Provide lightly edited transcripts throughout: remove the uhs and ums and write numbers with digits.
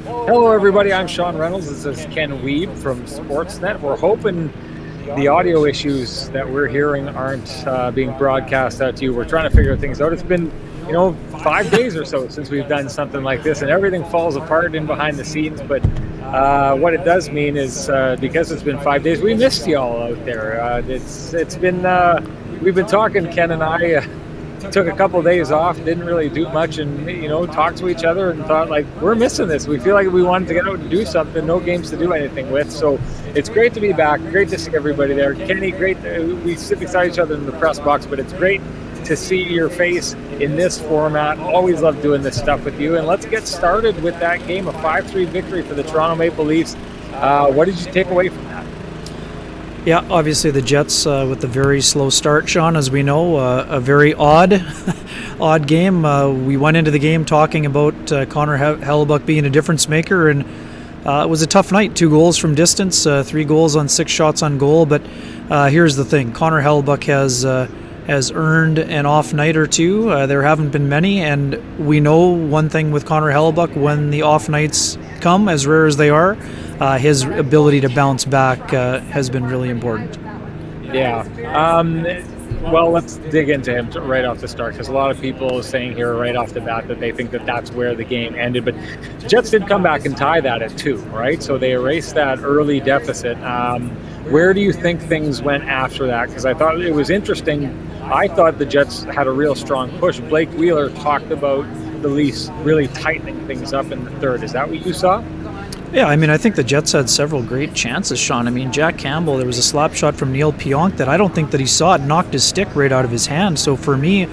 Hello, everybody. I'm Sean Reynolds. This is Ken Weeb from Sportsnet. We're hoping the audio issues that we're hearing aren't being broadcast out to you. We're trying to figure things out. It's been, 5 days or so since we've done something like this, and everything falls apart in behind the scenes. But what it does mean is because it's been 5 days, we missed you all out there. It's been we've been talking. Ken and I took a couple of days off, didn't really do much, and talked to each other and thought, like, we're missing this. We feel like we wanted to get out and do something. No games to do anything with, so it's great to be back. Great to see everybody there. Kenny, great. We sit beside each other in the press box, but it's great to see your face in this format. Always love doing this stuff with you. And let's get started with that game, a 5-3 victory for the Toronto Maple Leafs. What did you take away from that? Yeah, obviously the Jets with a very slow start, Sean, as we know, a very odd game. We went into the game talking about Connor Hellebuyck being a difference maker, and it was a tough night. 2 goals from distance, 3 goals on 6 shots on goal. But here's the thing: Connor Hellebuyck has earned an off night or two. There haven't been many, and we know one thing with Connor Hellebuyck: when the off nights come, as rare as they are, his ability to bounce back has been really important. Yeah. Well, let's dig into him right off the start, because a lot of people are saying here right off the bat that they think that that's where the game ended. But the Jets did come back and tie that at 2, right? So they erased that early deficit. Where do you think things went after that? Because I thought it was interesting. I thought the Jets had a real strong push. Blake Wheeler talked about the Leafs really tightening things up in the third. Is that what you saw? Yeah, I think the Jets had several great chances, Sean. Jack Campbell, there was a slap shot from Neil Pionk that I don't think that he saw. It knocked his stick right out of his hand. So for me,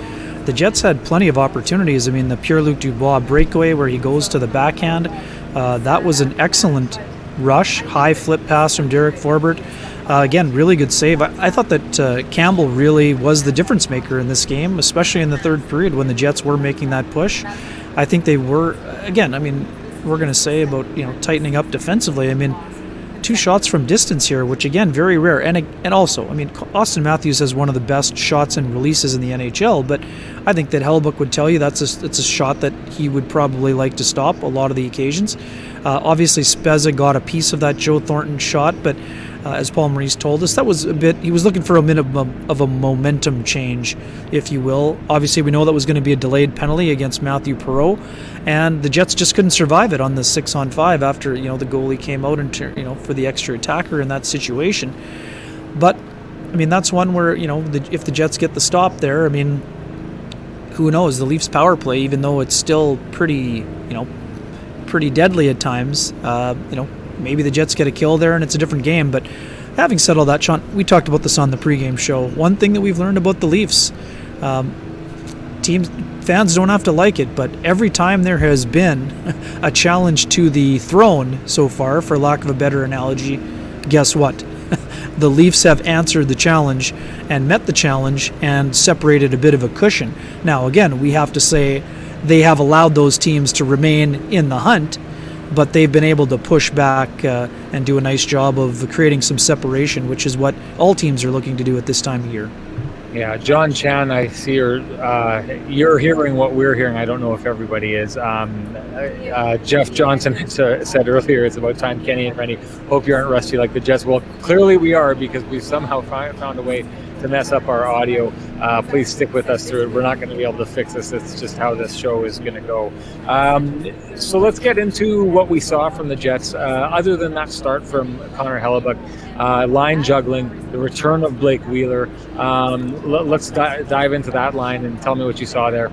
the Jets had plenty of opportunities. The Pierre-Luc Dubois breakaway where he goes to the backhand, that was an excellent rush, high flip pass from Derek Forbort. Again, really good save. I thought that Campbell really was the difference maker in this game, especially in the third period when the Jets were making that push. I think they were, again, we're going to say about tightening up defensively. 2 shots from distance here, which again, very rare. And also, Austin Matthews has one of the best shots and releases in the NHL, but I think that Hellebuyck would tell you it's a shot that he would probably like to stop a lot of the occasions. Obviously, Spezza got a piece of that Joe Thornton shot, but as Paul Maurice told us, that was he was looking for a minimum of a momentum change, if you will. Obviously, we know that was going to be a delayed penalty against Matthew Perreault, and the Jets just couldn't survive it on the 6-on-5 after the goalie came out and for the extra attacker in that situation. But that's one where if the Jets get the stop there, who knows? The Leafs power play, even though it's still pretty deadly at times, maybe the Jets get a kill there and it's a different game. But having said all that, Sean, we talked about this on the pregame show. One thing that we've learned about the Leafs, fans don't have to like it, but every time there has been a challenge to the throne so far, for lack of a better analogy, guess what? The Leafs have answered the challenge and met the challenge and separated a bit of a cushion. Now, again, we have to say they have allowed those teams to remain in the hunt, but they've been able to push back and do a nice job of creating some separation, which is what all teams are looking to do at this time of year. Yeah, John Chan, I see you're hearing what we're hearing. I don't know if everybody is. Jeff Johnson said earlier, it's about time, Kenny and Renny, hope you aren't rusty like the Jets. Well, clearly we are, because we somehow found a way to mess up our audio. Please stick with us through it. We're not going to be able to fix this. It's just how this show is going to go. So let's get into what we saw from the Jets. Other than that start from Connor Hellebuyck, line juggling, the return of Blake Wheeler. Let's dive into that line and tell me what you saw there.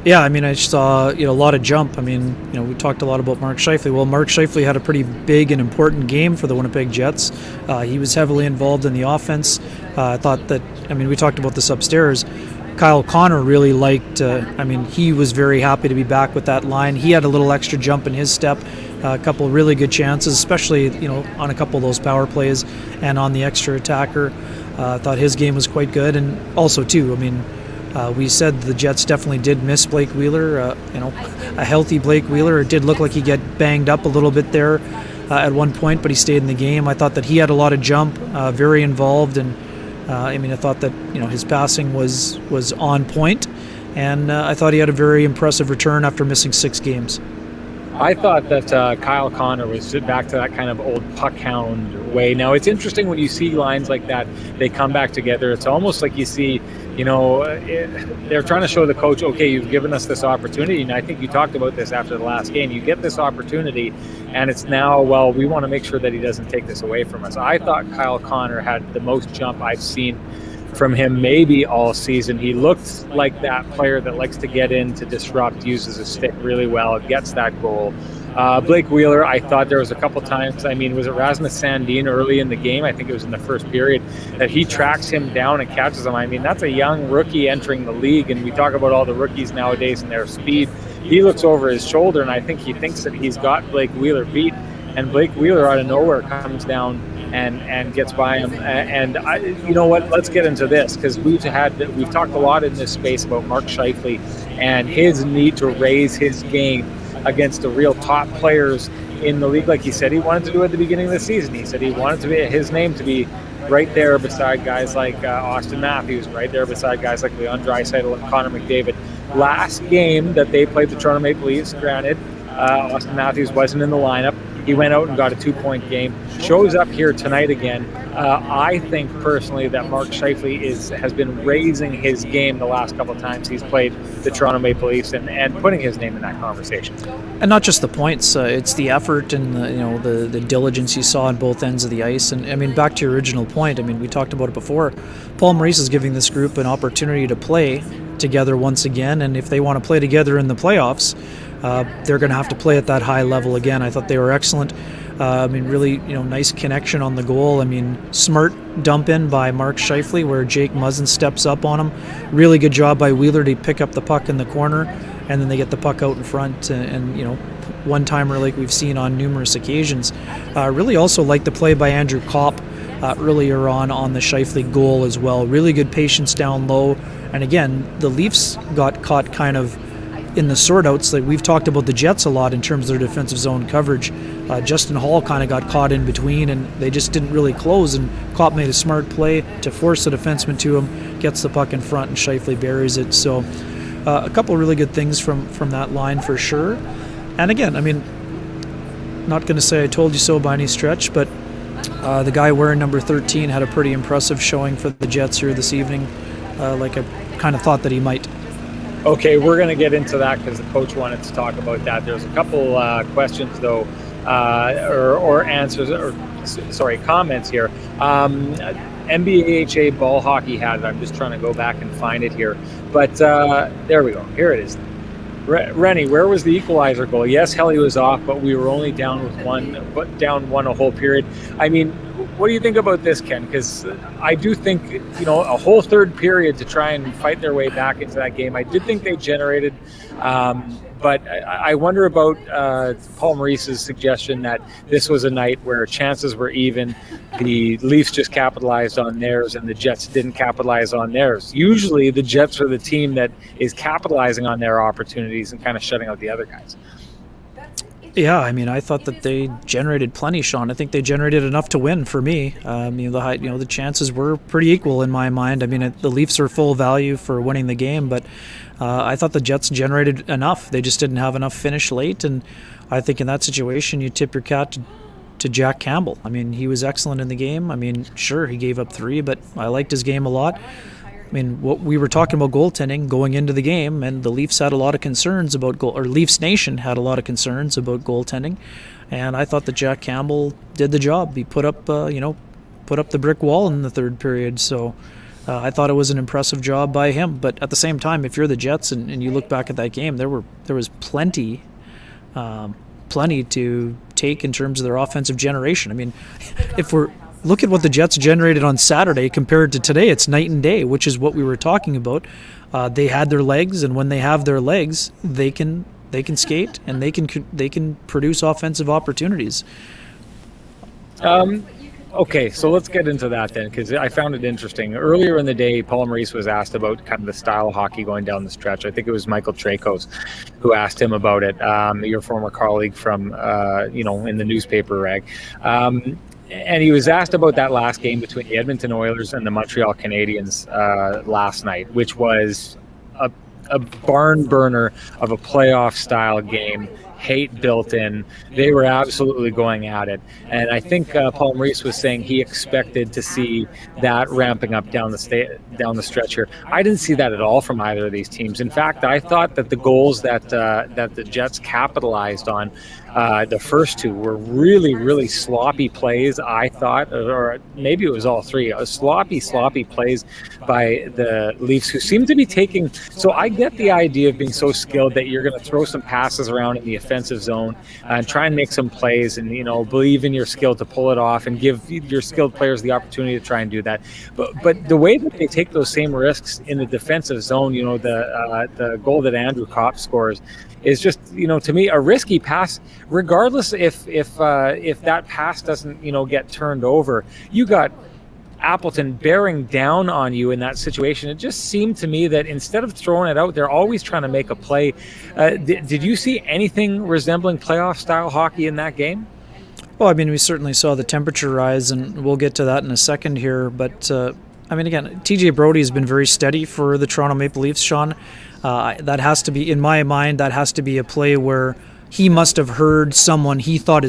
Yeah, I saw a lot of jump. We talked a lot about Mark Scheifele. Well, Mark Scheifele had a pretty big and important game for the Winnipeg Jets. He was heavily involved in the offense. I thought that, we talked about this upstairs. Kyle Connor really liked, he was very happy to be back with that line. He had a little extra jump in his step, a couple really good chances, especially, on a couple of those power plays and on the extra attacker. I thought his game was quite good. And also, too, we said the Jets definitely did miss Blake Wheeler. A healthy Blake Wheeler. It did look like he got banged up a little bit there at one point, but he stayed in the game. I thought that he had a lot of jump, very involved, and I thought that his passing was on point, and I thought he had a very impressive return after missing 6 games. I thought that Kyle Connor was back to that kind of old puck hound way. Now, it's interesting when you see lines like that, they come back together. It's almost like you see, they're trying to show the coach, okay, you've given us this opportunity. And I think you talked about this after the last game. You get this opportunity, and it's now, well, we want to make sure that he doesn't take this away from us. I thought Kyle Connor had the most jump I've seen from him maybe all season. He looked like that player that likes to get in to disrupt, uses his stick really well, gets that goal. Blake Wheeler, I thought there was a couple times, was it Rasmus Sandin early in the game? I think it was in the first period that he tracks him down and catches him. That's a young rookie entering the league, and we talk about all the rookies nowadays and their speed. He looks over his shoulder, and I think he thinks that he's got Blake Wheeler beat, and Blake Wheeler out of nowhere comes down and gets by him. And you know what? Let's get into this, because we've talked a lot in this space about Mark Scheifele and his need to raise his game against the real top players in the league. Like he said he wanted to do at the beginning of the season. He said he wanted his name to be right there beside guys like Austin Matthews, right there beside guys like Leon Draisaitl and Connor McDavid. Last game that they played the Toronto Maple Leafs, granted, Austin Matthews wasn't in the lineup. He went out and got a 2-point game. Shows up here tonight again. I think personally that Mark Scheifele has been raising his game the last couple of times he's played the Toronto Maple Leafs and putting his name in that conversation. And not just the points, it's the effort and the diligence you saw on both ends of the ice. And back to your original point, we talked about it before. Paul Maurice is giving this group an opportunity to play together once again, and if they want to play together in the playoffs, they're going to have to play at that high level again. I thought they were excellent. Really, nice connection on the goal. Smart dump in by Mark Scheifele where Jake Muzzin steps up on him. Really good job by Wheeler to pick up the puck in the corner, and then they get the puck out in front and one-timer like we've seen on numerous occasions. Really also like the play by Andrew Kopp earlier on the Scheifele goal as well. Really good patience down low. And again, the Leafs got caught kind of in the sort-outs. Like we've talked about the Jets a lot in terms of their defensive zone coverage. Justin Hall kind of got caught in between, and they just didn't really close, and Kopp made a smart play to force the defenseman to him, gets the puck in front, and Scheifele buries it. So a couple really good things from that line for sure. And again, not going to say I told you so by any stretch, but the guy wearing number 13 had a pretty impressive showing for the Jets here this evening, like I kind of thought that he might. Okay, we're going to get into that because the coach wanted to talk about that. There's a couple questions, though, or answers, comments here. NBAHA Ball Hockey had it. I'm just trying to go back and find it here. But there we go. Here it is. Renny, where was the equalizer goal? Yes, Helly was off, but we were only down one a whole period. What do you think about this, Ken? Because I do think, a whole third period to try and fight their way back into that game. I did think they generated, but I wonder about Paul Maurice's suggestion that this was a night where chances were even. The Leafs just capitalized on theirs and the Jets didn't capitalize on theirs. Usually the Jets are the team that is capitalizing on their opportunities and kind of shutting out the other guys. Yeah, I thought that they generated plenty, Sean. I think they generated enough to win for me. The chances were pretty equal in my mind. The Leafs are full value for winning the game, but I thought the Jets generated enough. They just didn't have enough finish late, and I think in that situation you tip your cap to Jack Campbell. He was excellent in the game. Sure, he gave up 3, but I liked his game a lot. What we were talking about goaltending going into the game, and the Leafs had a lot of concerns about Leafs Nation had a lot of concerns about goaltending, and I thought that Jack Campbell did the job. He put up the brick wall in the third period. So I thought it was an impressive job by him. But at the same time, if you're the Jets and you look back at that game, there was plenty to take in terms of their offensive generation. If we're look at what the Jets generated on Saturday compared to today, it's night and day, which is what we were talking about. They had their legs, and when they have their legs, they can skate and they can produce offensive opportunities. Okay, so let's get into that then, because I found it interesting. Earlier in the day, Paul Maurice was asked about kind of the style of hockey going down the stretch. I think it was Michael Tracos who asked him about it, your former colleague from, in the newspaper rag. And he was asked about that last game between the Edmonton Oilers and the Montreal Canadiens last night, which was a barn burner of a playoff style game hate built in. They were absolutely going at it. And I think Paul Maurice was saying he expected to see that ramping up down the stretch here. I didn't see that at all from either of these teams. In fact, I thought that the goals that the Jets capitalized on, the first two, were really, really sloppy plays, I thought, or maybe it was all three. Sloppy plays by the Leafs, who seem to be taking. So I get the idea of being so skilled that you're going to throw some passes around in the offensive zone and try and make some plays, and believe in your skill to pull it off and give your skilled players the opportunity to try and do that. But the way that they take those same risks in the defensive zone, the goal that Andrew Kopp scores is just, to me, a risky pass, regardless if that pass doesn't, get turned over. You got Appleton bearing down on you in that situation. It just seemed to me that instead of throwing it out, they're always trying to make a play. Did you see anything resembling playoff style hockey in that game? Well, I mean, we certainly saw the temperature rise, and we'll get to that in a second here. But, again, TJ Brodie has been very steady for the Toronto Maple Leafs, Sean. That has to be, in my mind, that has to be a play where he must have heard someone he thought he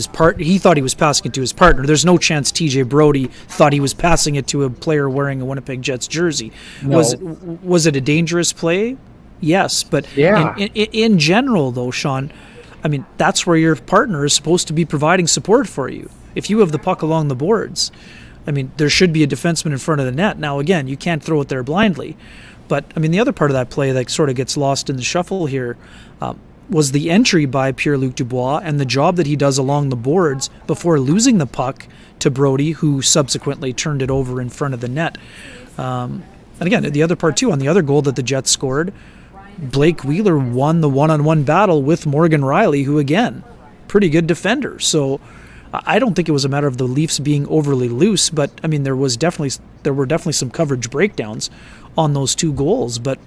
was passing it to his partner. There's no chance TJ Brodie thought he was passing it to a player wearing a Winnipeg Jets jersey. No. Was it a dangerous play? Yes, but yeah. In general, though, Sean, that's where your partner is supposed to be providing support for you. If you have the puck along the boards, there should be a defenseman in front of the net. Now, again, you can't throw it there blindly. But, the other part of that play that sort of gets lost in the shuffle here was the entry by Pierre-Luc Dubois and the job that he does along the boards before losing the puck to Brodie, who subsequently turned it over in front of the net. And again, the other part, too, on the other goal that the Jets scored, Blake Wheeler won the one-on-one battle with Morgan Riley, who, again, pretty good defender. So I don't think it was a matter of the Leafs being overly loose, but, there were definitely some coverage breakdowns on those two goals. But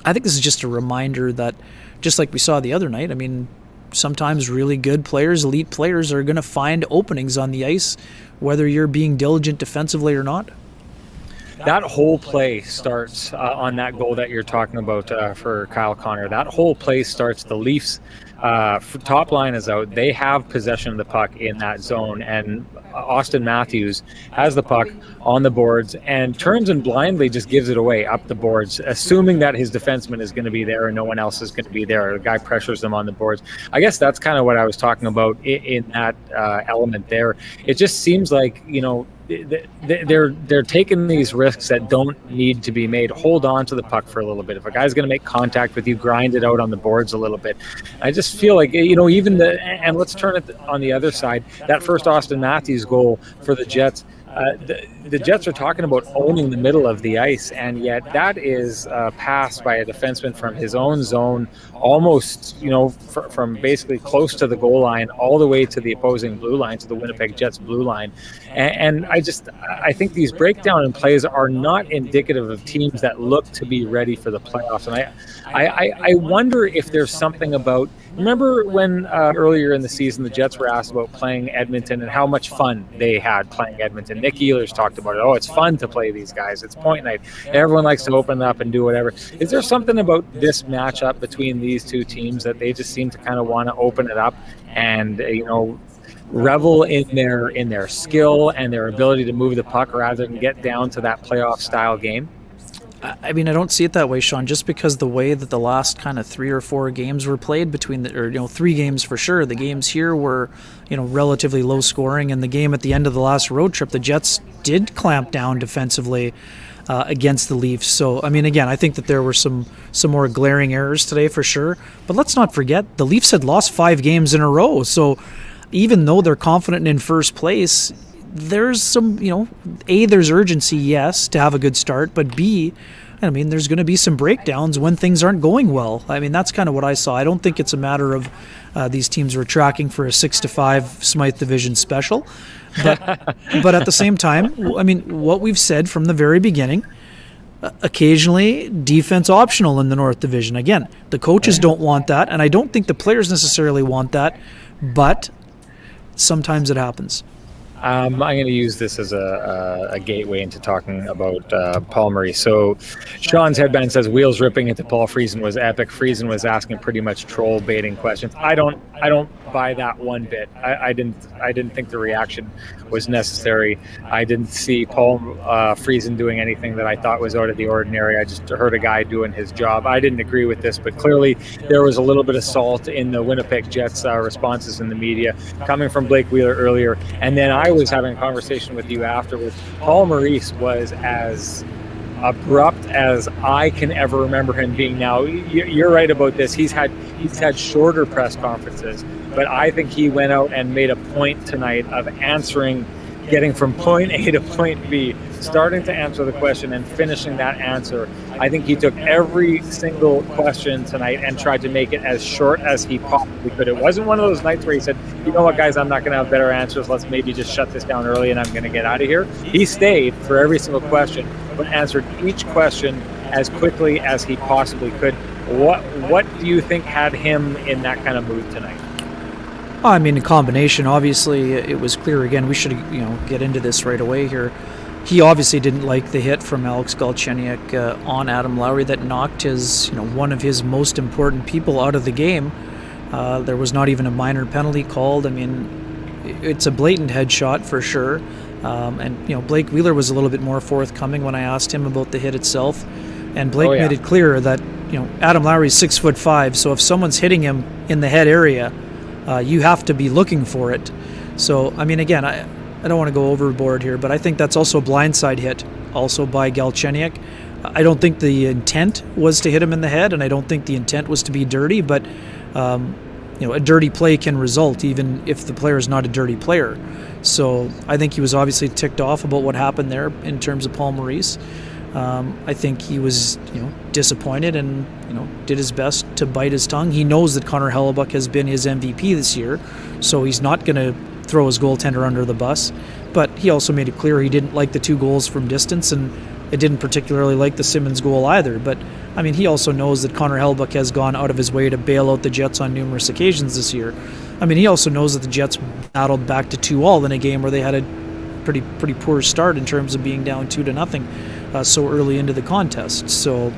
I think this is just a reminder that, just like we saw the other night, sometimes really good players, elite players, are going to find openings on the ice, whether you're being diligent defensively or not. That whole play starts on that goal that you're talking about for Kyle Connor. That whole play starts, the Leafs top line is out. They have possession of the puck in that zone, and Austin Matthews has the puck on the boards and turns and blindly just gives it away up the boards, assuming that his defenseman is going to be there and no one else is going to be there. The guy pressures him on the boards. I guess that's kind of what I was talking about in that element there. It just seems like, they're taking these risks that don't need to be made. Hold on to the puck for a little bit. If a guy's going to make contact with you, grind it out on the boards a little bit. I just feel like, and let's turn it on the other side. That first Austin Matthews goal for the Jets, the Jets are talking about owning the middle of the ice, and yet that is passed by a defenseman from his own zone, almost, from basically close to the goal line all the way to the opposing blue line, to the Winnipeg Jets blue line. And I think these breakdown in plays are not indicative of teams that look to be ready for the playoffs. And I wonder if there's something about, remember when earlier in the season the Jets were asked about playing Edmonton and how much fun they had playing Edmonton. Nick Ehlers talked about it. Oh, it's fun to play these guys. It's point night. Everyone likes to open up and do whatever. Is there something about this matchup between these two teams that they just seem to kind of want to open it up and, revel in their skill and their ability to move the puck rather than get down to that playoff style game? I don't see it that way, Sean, just because the way that the last kind of 3 or 4 games were played between 3 games for sure. The games here were, relatively low scoring, and the game at the end of the last road trip, the Jets did clamp down defensively against the Leafs. So, again, I think that there were some more glaring errors today for sure. But let's not forget, the Leafs had lost 5 games in a row. So even though they're confident in first place, there's some, A, there's urgency, yes, to have a good start, but B, there's going to be some breakdowns when things aren't going well. That's kind of what I saw. I don't think it's a matter of these teams were tracking for a 6-5 Smythe Division special, but at the same time, what we've said from the very beginning, occasionally defense optional in the North Division. Again, the coaches don't want that, and I don't think the players necessarily want that, but sometimes it happens. I'm going to use this as a gateway into talking about Paul Maurice. So Sean's headband says wheels ripping into Paul Friesen was epic. Friesen was asking pretty much troll baiting questions. I don't buy that one bit. I didn't think the reaction was necessary. I didn't see Paul Friesen doing anything that I thought was out of the ordinary. I just heard a guy doing his job. I didn't agree with this, but clearly there was a little bit of salt in the Winnipeg Jets responses in the media coming from Blake Wheeler earlier, and then I was having a conversation with you afterwards. Paul Maurice was as abrupt as I can ever remember him being. Now, you're right about this. He's had shorter press conferences, but I think he went out and made a point tonight of getting from point A to point B, starting to answer the question and finishing that answer. I think he took every single question tonight and tried to make it as short as he possibly could. It wasn't one of those nights where he said, you know what, guys, I'm not going to have better answers. Let's maybe just shut this down early and I'm going to get out of here. He stayed for every single question, but answered each question as quickly as he possibly could. What do you think had him in that kind of mood tonight? I mean, a combination. Obviously, it was clear. Again, we should get into this right away here. He obviously didn't like the hit from Alex Galchenyuk on Adam Lowry that knocked his, one of his most important people out of the game. There was not even a minor penalty called. I mean, it's a blatant headshot for sure. And Blake Wheeler was a little bit more forthcoming when I asked him about the hit itself, and Blake made it clear that Adam Lowry's 6'5", so if someone's hitting him in the head area, you have to be looking for it. So, I mean, again, I don't want to go overboard here, but I think that's also a blindside hit, also by Galchenyuk. I don't think the intent was to hit him in the head, and I don't think the intent was to be dirty, but, a dirty play can result even if the player is not a dirty player. So I think he was obviously ticked off about what happened there in terms of Paul Maurice. I think he was, disappointed and, did his best to bite his tongue. He knows that Connor Hellebuyck has been his MVP this year, so he's not going to throw his goaltender under the bus. But he also made it clear he didn't like the 2 goals from distance, and it didn't particularly like the Simmons goal either. But, I mean, he also knows that Connor Hellebuyck has gone out of his way to bail out the Jets on numerous occasions this year. I mean, he also knows that the Jets battled back to 2-2 in a game where they had a pretty poor start in terms of being down 2-0 so early into the contest. So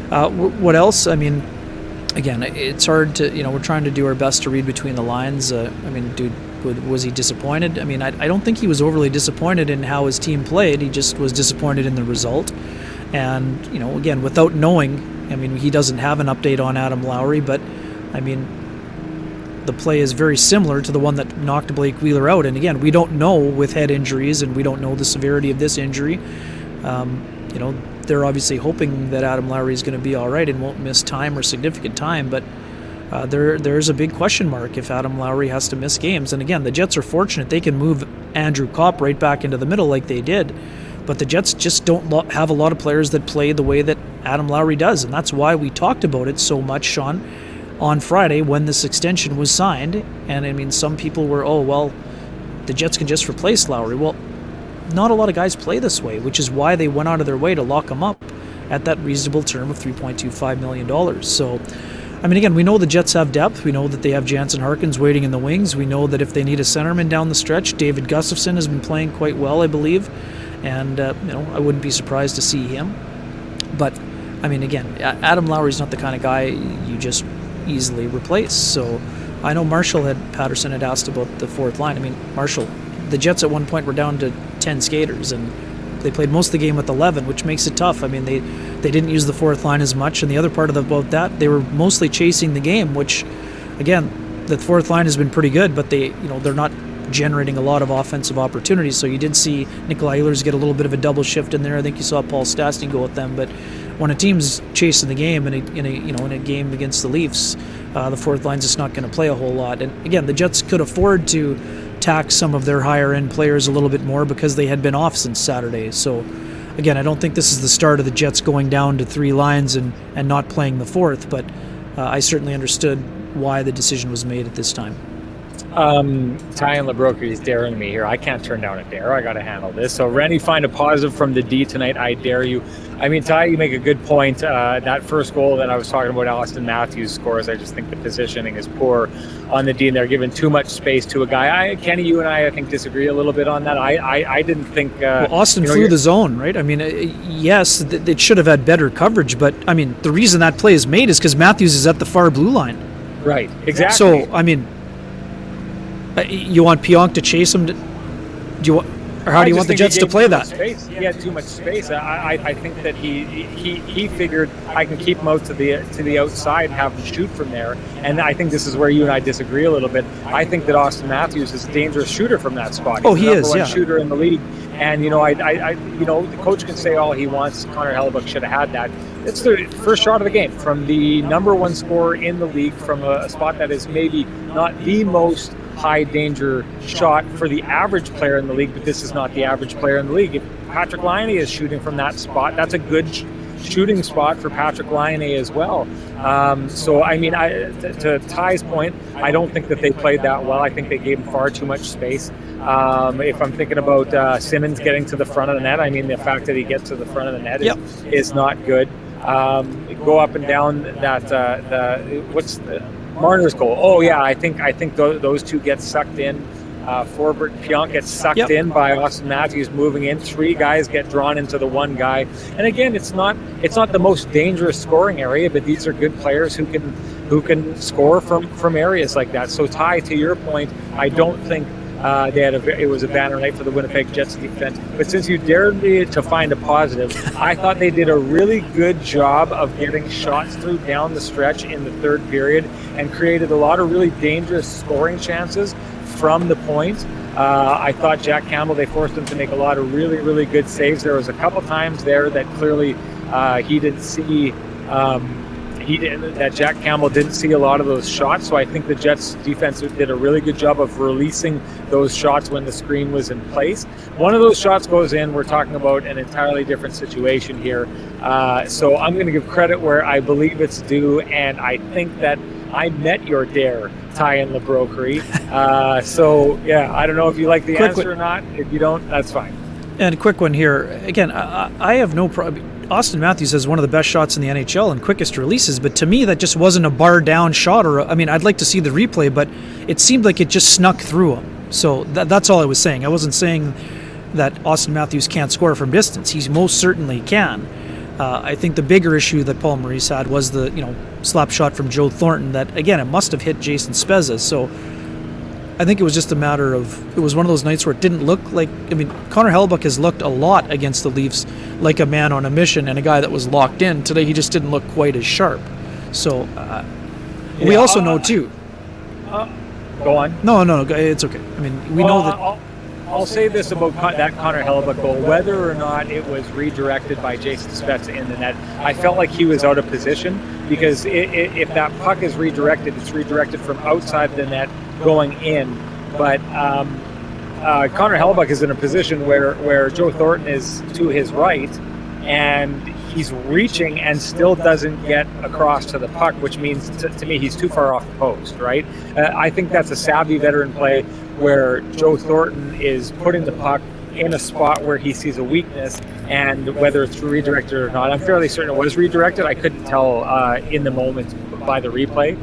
what else? I mean, again, it's hard to, we're trying to do our best to read between the lines. I mean, dude, was he disappointed? I mean, I don't think he was overly disappointed in how his team played. He just was disappointed in the result. And, again, without knowing, I mean, he doesn't have an update on Adam Lowry, but, I mean, the play is very similar to the one that knocked Blake Wheeler out. And again, we don't know with head injuries, and we don't know the severity of this injury. They're obviously hoping that Adam Lowry is going to be all right and won't miss time or significant time, but there's a big question mark if Adam Lowry has to miss games. And again, the Jets are fortunate they can move Andrew Kopp right back into the middle like they did, but the Jets just don't have a lot of players that play the way that Adam Lowry does, and that's why we talked about it so much, Sean, on Friday when this extension was signed. And I mean, some people were, the Jets can just replace Lowry. Well, not a lot of guys play this way, which is why they went out of their way to lock him up at that reasonable term of $3.25 million. So, I mean, again, we know the Jets have depth. We know that they have Jansen Harkins waiting in the wings. We know that if they need a centerman down the stretch, David Gustafson has been playing quite well, I believe. And, I wouldn't be surprised to see him. But, I mean, again, Adam Lowry's not the kind of guy you just easily replace. So, I know Patterson had asked about the 4th line. I mean, the Jets at one point were down to 10 skaters, and they played most of the game with 11, which makes it tough. I mean, they didn't use the 4th line as much, and the other part about that, they were mostly chasing the game, which, again, the 4th line has been pretty good, but they're not generating a lot of offensive opportunities. So you did see Nikolai Ehlers get a little bit of a double shift in there. I think you saw Paul Stastny go with them, but when a team's chasing the game in a game against the Leafs, the 4th line's just not going to play a whole lot. And again, the Jets could afford to tax some of their higher end players a little bit more because they had been off since Saturday. So again, I don't think this is the start of the Jets going down to 3 lines and not playing the 4th, but I certainly understood why the decision was made at this time. Ty and LeBroker is daring me here. I can't turn down a dare. I got to handle this. So Renny, find a positive from the D tonight. I dare you. I mean, Ty, you make a good point. That first goal that I was talking about, Austin Matthews scores. I just think the positioning is poor on the D, and they're giving too much space to a guy. Kenny, you and I think, disagree a little bit on that. I didn't think... well, Austin flew the zone, right? I mean, yes, it should have had better coverage, but, I mean, the reason that play is made is because Matthews is at the far blue line. Right, exactly. So, I mean... you want Pionk to chase him? How do you want the Jets to play that? He had too much space. I think that he figured I can keep him out to the outside and have him shoot from there. And I think this is where you and I disagree a little bit. I think that Austin Matthews is a dangerous shooter from that spot. He's he is, yeah. Shooter in the league. And the coach can say all he wants. Connor Hellebuyck should have had that. It's the first shot of the game from the number one scorer in the league from a spot that is maybe not the most high danger shot for the average player in the league, but this is not the average player in the league. If Patrick Laine is shooting from that spot, that's a good shooting spot for Patrick Laine as well. So, I mean, to Ty's point, I don't think that they played that well. I think they gave him far too much space. If I'm thinking about Simmons getting to the front of the net, I mean, the fact that he gets to the front of the net is not good. Go up and down that, what's the Marner's goal? Oh yeah, I think those two get sucked in. Forbert Pionk gets sucked in by Austin Matthews moving in. Three guys get drawn into the one guy. And again, it's not the most dangerous scoring area, but these are good players who can score from areas like that. So Ty, to your point, I don't think it was a banner night for the Winnipeg Jets defense. But since you dared me to find a positive, I thought they did a really good job of getting shots through down the stretch in the third period and created a lot of really dangerous scoring chances from the point. I thought Jack Campbell, they forced him to make a lot of really, really good saves. There was a couple times there that clearly he didn't see... that Jack Campbell didn't see a lot of those shots, so I think the Jets defense did a really good job of releasing those shots when the screen was in place. One of those shots goes in. We're talking about an entirely different situation here. So I'm going to give credit where I believe it's due, and I think that I met your dare, Ty and LeBrokery. So, yeah, I don't know if you like the answer or not. If you don't, that's fine. And a quick one here. Again, I have no problem. Austin Matthews has one of the best shots in the NHL and quickest releases, but to me that just wasn't a bar down shot. I'd like to see the replay, but it seemed like it just snuck through him. So that's all I was saying. I wasn't saying that Austin Matthews can't score from distance. He most certainly can. I think the bigger issue that Paul Maurice had was the slap shot from Joe Thornton that, again, it must have hit Jason Spezza. So I think it was just a matter of, it was one of those nights where it didn't look like, Connor Hellebuyck has looked a lot against the Leafs like a man on a mission and a guy that was locked in. Today he just didn't look quite as sharp. So we also know too. Go on. No, it's okay. We know that. I'll say this about that Connor Hellebuyck goal. Whether or not it was redirected by Jason Spezza in the net, I felt like he was out of position because if that puck is redirected, it's redirected from outside the net going in. But Connor Hellebuyck is in a position where Joe Thornton is to his right, and he's reaching and still doesn't get across to the puck, which means to me he's too far off the post, right? I think that's a savvy veteran play where Joe Thornton is putting the puck in a spot where he sees a weakness, and whether it's redirected or not, I'm fairly certain it was redirected. I couldn't tell in the moment by the replay.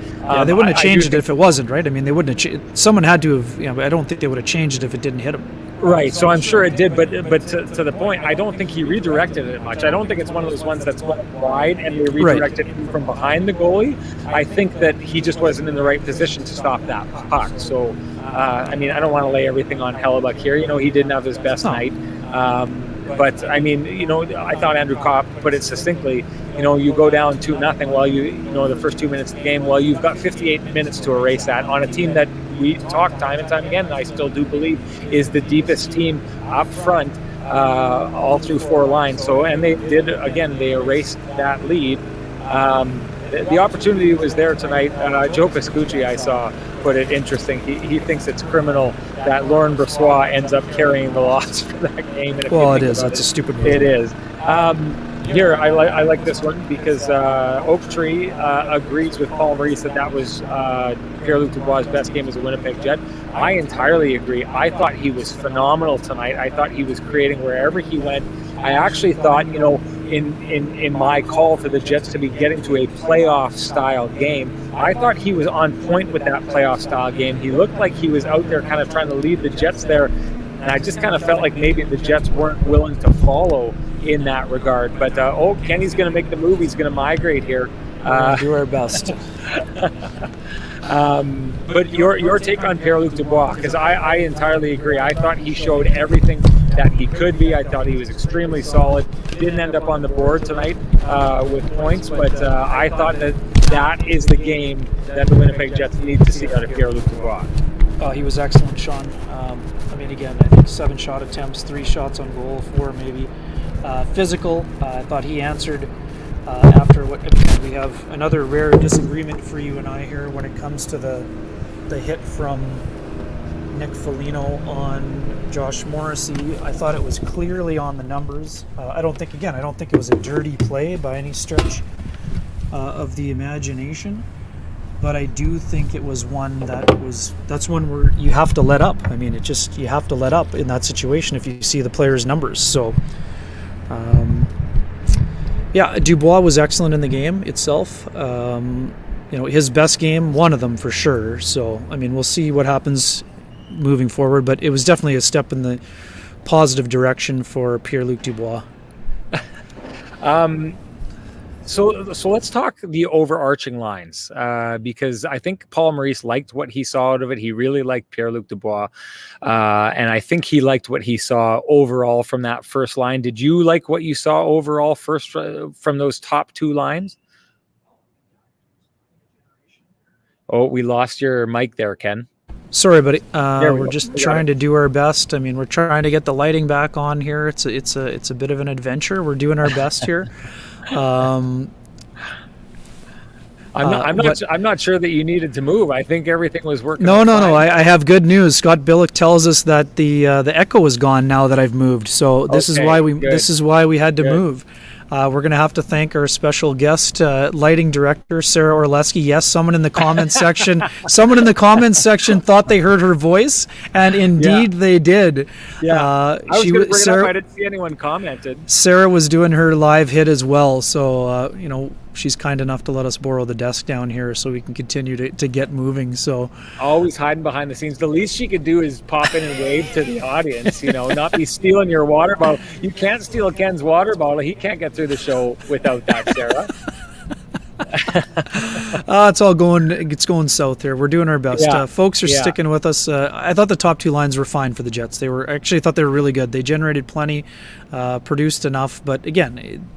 They wouldn't have changed it if it wasn't, right? They wouldn't have. Someone had to have. I don't think they would have changed it if it didn't hit him. Right, so I'm sure it did, but to the point, I don't think he redirected it much. I don't think it's one of those ones that's wide and they redirected from behind the goalie. I think that he just wasn't in the right position to stop that puck. So, I don't want to lay everything on Hellebuyck here. He didn't have his best night. But, I thought Andrew Kopp put it succinctly. You go down 2-0 while the first 2 minutes of the game. Well, you've got 58 minutes to erase that on a team that we talk time and time again, and I still do believe is the deepest team up front all through four lines. So, and they did, again, they erased that lead. The opportunity was there tonight. Joe Pascucci, I saw, put it interesting. He thinks it's criminal that Laurent Brossoit ends up carrying the loss for that game. And well, it is. That's a stupid move. It is. Here, I like this one because Oak Tree agrees with Paul Maurice that was Pierre-Luc Dubois' best game as a Winnipeg Jet. I entirely agree. I thought he was phenomenal tonight. I thought he was creating wherever he went. I actually thought, in my call for the Jets to be getting to a playoff-style game, I thought he was on point with that playoff-style game. He looked like he was out there kind of trying to lead the Jets there, and I just kind of felt like maybe the Jets weren't willing to follow in that regard. But Kenny's going to make the move. He's going to migrate here. Do our best. But your take on Pierre-Luc Dubois, because I entirely agree. I thought he showed everything that he could be. I thought he was extremely solid. Didn't end up on the board tonight with points, but I thought that is the game that the Winnipeg Jets need to see out of Pierre-Luc Dubois. He was excellent, Sean. Again, I think 7 shot attempts, 3 shots on goal, 4 maybe. Physical, I thought he answered after what we have another rare disagreement for you and I here when it comes to the hit from Nick Felino on Josh Morrissey. I thought it was clearly on the numbers. I don't think it was a dirty play by any stretch of the imagination. But I do think it was that's one where you have to let up. I mean, you have to let up in that situation if you see the player's numbers. So, Dubois was excellent in the game itself. His best game, one of them for sure. So, we'll see what happens moving forward, but it was definitely a step in the positive direction for Pierre-Luc Dubois. So let's talk the overarching lines, because I think Paul Maurice liked what he saw out of it. He really liked Pierre-Luc Dubois, and I think he liked what he saw overall from that first line. Did you like what you saw overall first from those top 2 lines? Oh, we lost your mic there, Ken. Sorry, buddy. We're just trying to do our best. We're trying to get the lighting back on here. It's a bit of an adventure. We're doing our best here. I'm not sure that you needed to move. I think everything was working. No. I have good news. Scott Billick tells us that the echo is gone now that I've moved. So this is why we had to move. We're going to have to thank our special guest, lighting director Sarah Orleski. Yes, someone in the comments section thought they heard her voice, and indeed they did. Yeah, I was going to bring it up. I didn't see anyone commented. Sarah was doing her live hit as well, so she's kind enough to let us borrow the desk down here so we can continue to get moving. So always hiding behind the scenes. The least she could do is pop in and wave to the audience, not be stealing your water bottle. You can't steal Ken's water bottle. He can't get through the show without that, Sarah. It's going south here. We're doing our best. Folks are sticking with us. I thought the top 2 lines were fine for the Jets. They were really good. They generated plenty, produced enough, but again,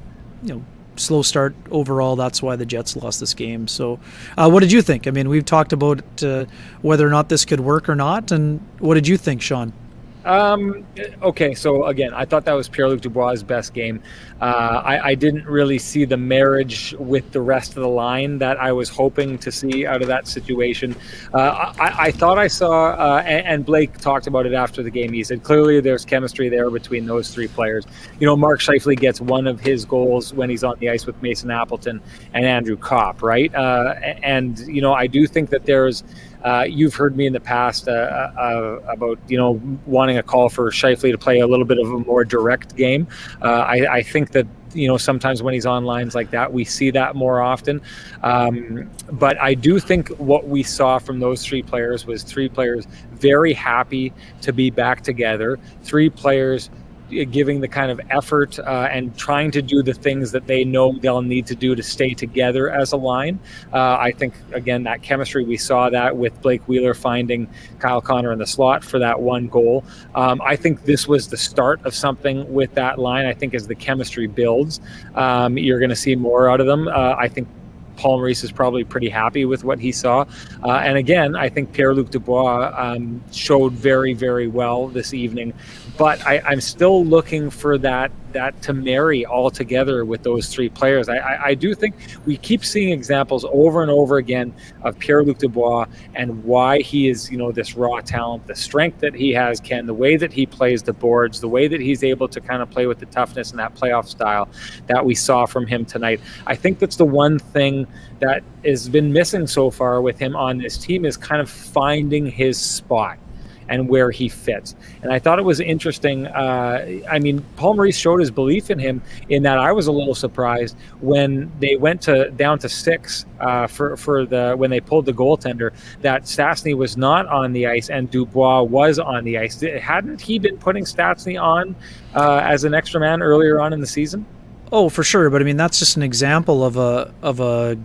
slow start overall. That's why the Jets lost this game. So what did you think? We've talked about whether or not this could work or not, and what did you think, Sean? Okay, so again, I thought that was Pierre-Luc Dubois' best game. I didn't really see the marriage with the rest of the line that I was hoping to see out of that situation. I thought I saw, and Blake talked about it after the game. He said clearly there's chemistry there between those 3 players. Mark Scheifele gets one of his goals when he's on the ice with Mason Appleton and Andrew Kopp, right? And I do think that there's. You've heard me in the past about wanting a call for Scheifele to play a little bit of a more direct game. I think that sometimes when he's on lines like that, we see that more often. But I do think what we saw from those 3 players was 3 players very happy to be back together. 3 players giving the kind of effort and trying to do the things that they know they'll need to do to stay together as a line. I think, again, that chemistry, we saw that with Blake Wheeler finding Kyle Connor in the slot for that one goal. I think this was the start of something with that line. I think as the chemistry builds, you're going to see more out of them. I think Paul Maurice is probably pretty happy with what he saw. And again, I think Pierre-Luc Dubois showed very, very well this evening. But I'm still looking for that that to marry all together with those three players. I do think we keep seeing examples over and over again of Pierre-Luc Dubois and why he is, this raw talent, the strength that he has, Ken, the way that he plays the boards, the way that he's able to kind of play with the toughness and that playoff style that we saw from him tonight. I think that's the one thing that has been missing so far with him on this team, is kind of finding his spot and where he fits. And I thought it was interesting. Paul Maurice showed his belief in him, in that I was a little surprised when they went down to 6 when they pulled the goaltender, that Stastny was not on the ice and Dubois was on the ice. Hadn't he been putting Stastny on as an extra man earlier on in the season? Oh, for sure. But that's just an example of a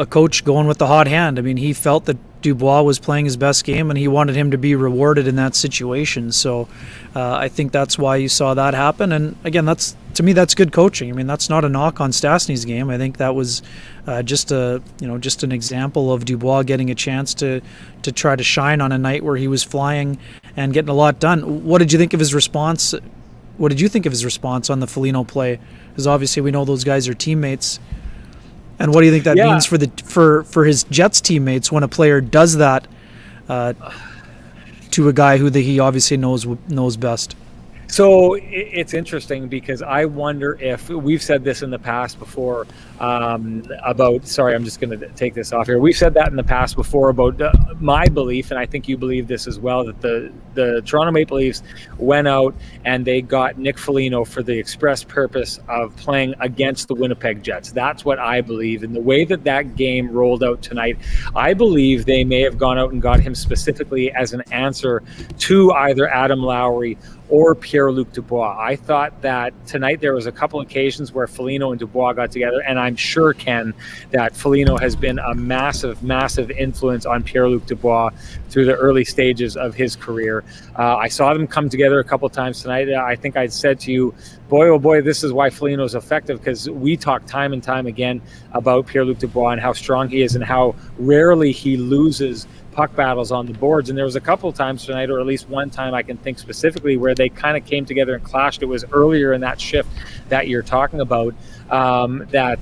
coach going with the hot hand. He felt that Dubois was playing his best game and he wanted him to be rewarded in that situation. So I think that's why you saw that happen. And again, to me, that's good coaching. That's not a knock on Stastny's game. I think that was just an example of Dubois getting a chance to try to shine on a night where he was flying and getting a lot done. What did you think of his response? What did you think of his response on the Felino play? Because obviously we know those guys are teammates. And what do you think that means for his Jets teammates when a player does that to a guy who he obviously knows best? So it's interesting, because I wonder if we've said this in the past before about, sorry, I'm just going to take this off here. We've said that in the past before about my belief, and I think you believe this as well, that the Toronto Maple Leafs went out and they got Nick Felino for the express purpose of playing against the Winnipeg Jets. That's what I believe. And the way that game rolled out tonight, I believe they may have gone out and got him specifically as an answer to either Adam Lowry or Pierre-Luc Dubois. I thought that tonight there was a couple occasions where Felino and Dubois got together, and I'm sure, Ken, that Felino has been a massive, massive influence on Pierre-Luc Dubois through the early stages of his career. I saw them come together a couple times tonight. I think I said to you, boy, oh boy, this is why Felino's effective, because we talk time and time again about Pierre-Luc Dubois and how strong he is and how rarely he loses puck battles on the boards. And there was a couple of times tonight, or at least one time I can think specifically, where they kind of came together and clashed. It was earlier in that shift that you're talking about, that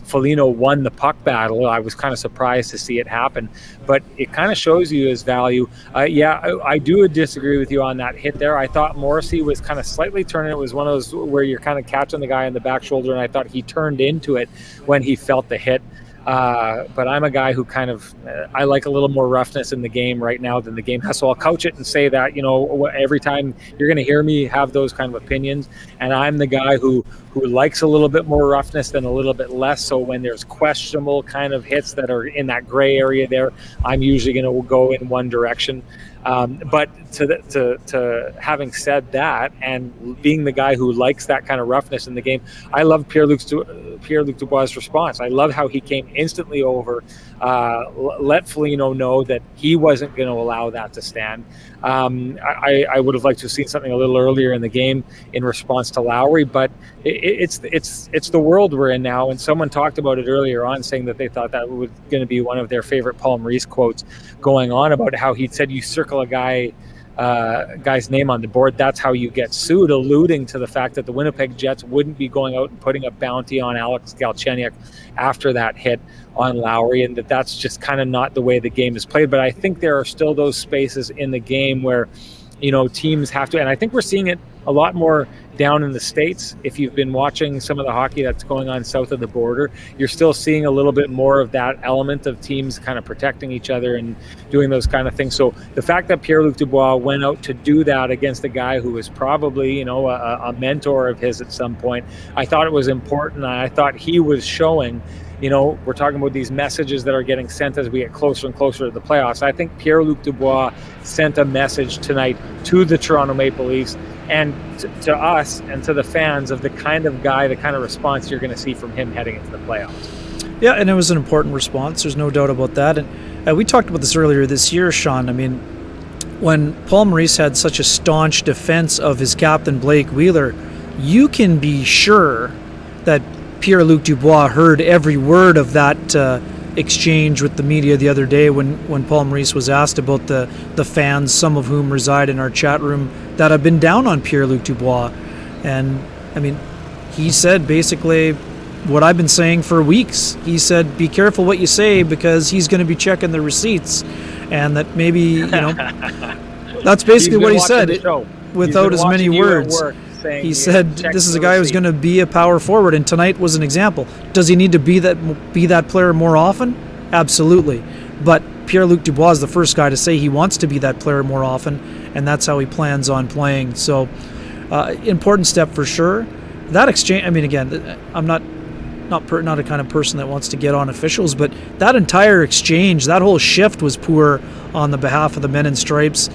Felino won the puck battle. I was kind of surprised to see it happen, but it kind of shows you his value. I do disagree with you on that hit there. I thought Morrissey was kind of slightly turning. It was one of those where you're kind of catching the guy in the back shoulder, and I thought he turned into it when he felt the hit. But I'm a guy who kind of, I like a little more roughness in the game right now than the game has. So I'll couch it and say that, every time you're going to hear me have those kind of opinions. And I'm the guy who likes a little bit more roughness than a little bit less. So when there's questionable kind of hits that are in that gray area there, I'm usually going to go in one direction. But to having said that, and being the guy who likes that kind of roughness in the game, I love Pierre-Luc Dubois' response. I love how he came instantly over, let Felino know that he wasn't going to allow that to stand. I would have liked to have seen something a little earlier in the game in response to Lowry, but it's the world we're in now. And someone talked about it earlier on, saying that they thought that was going to be one of their favorite Paul Maurice quotes, going on about how he said, you circle a guy's name on the board, that's how you get sued, alluding to the fact that the Winnipeg Jets wouldn't be going out and putting a bounty on Alex Galchenyuk after that hit on Lowry, and that's just kind of not the way the game is played. But I think there are still those spaces in the game where teams have to, and I think we're seeing it a lot more down in the States. If you've been watching some of the hockey that's going on south of the border, you're still seeing a little bit more of that element of teams kind of protecting each other and doing those kind of things. So the fact that Pierre-Luc Dubois went out to do that against a guy who was probably, a mentor of his at some point, I thought it was important. I thought he was showing, we're talking about these messages that are getting sent as we get closer and closer to the playoffs. I think Pierre-Luc Dubois sent a message tonight to the Toronto Maple Leafs and to us and to the fans of the kind of guy, the kind of response you're going to see from him heading into the playoffs. Yeah, and it was an important response. There's no doubt about that. And we talked about this earlier this year, Sean. When Paul Maurice had such a staunch defense of his captain, Blake Wheeler, you can be sure that Pierre-Luc Dubois heard every word of that exchange with the media the other day when Paul Maurice was asked about the fans, some of whom reside in our chat room, that have been down on Pierre-Luc Dubois And, I mean, he said basically what I've been saying for weeks. He said, be careful what you say because he's going to be checking the receipts. And that maybe, you know, that's basically what he said without as many words. He said, this is a guy who's going to be a power forward, and tonight was an example. Does he need to be that player more often? Absolutely. But Pierre-Luc Dubois is the first guy to say he wants to be that player more often, and that's how he plans on playing. So, important step for sure. That exchange, I mean, again, I'm not a kind of person that wants to get on officials, but that entire exchange, that whole shift was poor on the behalf of the men in stripes.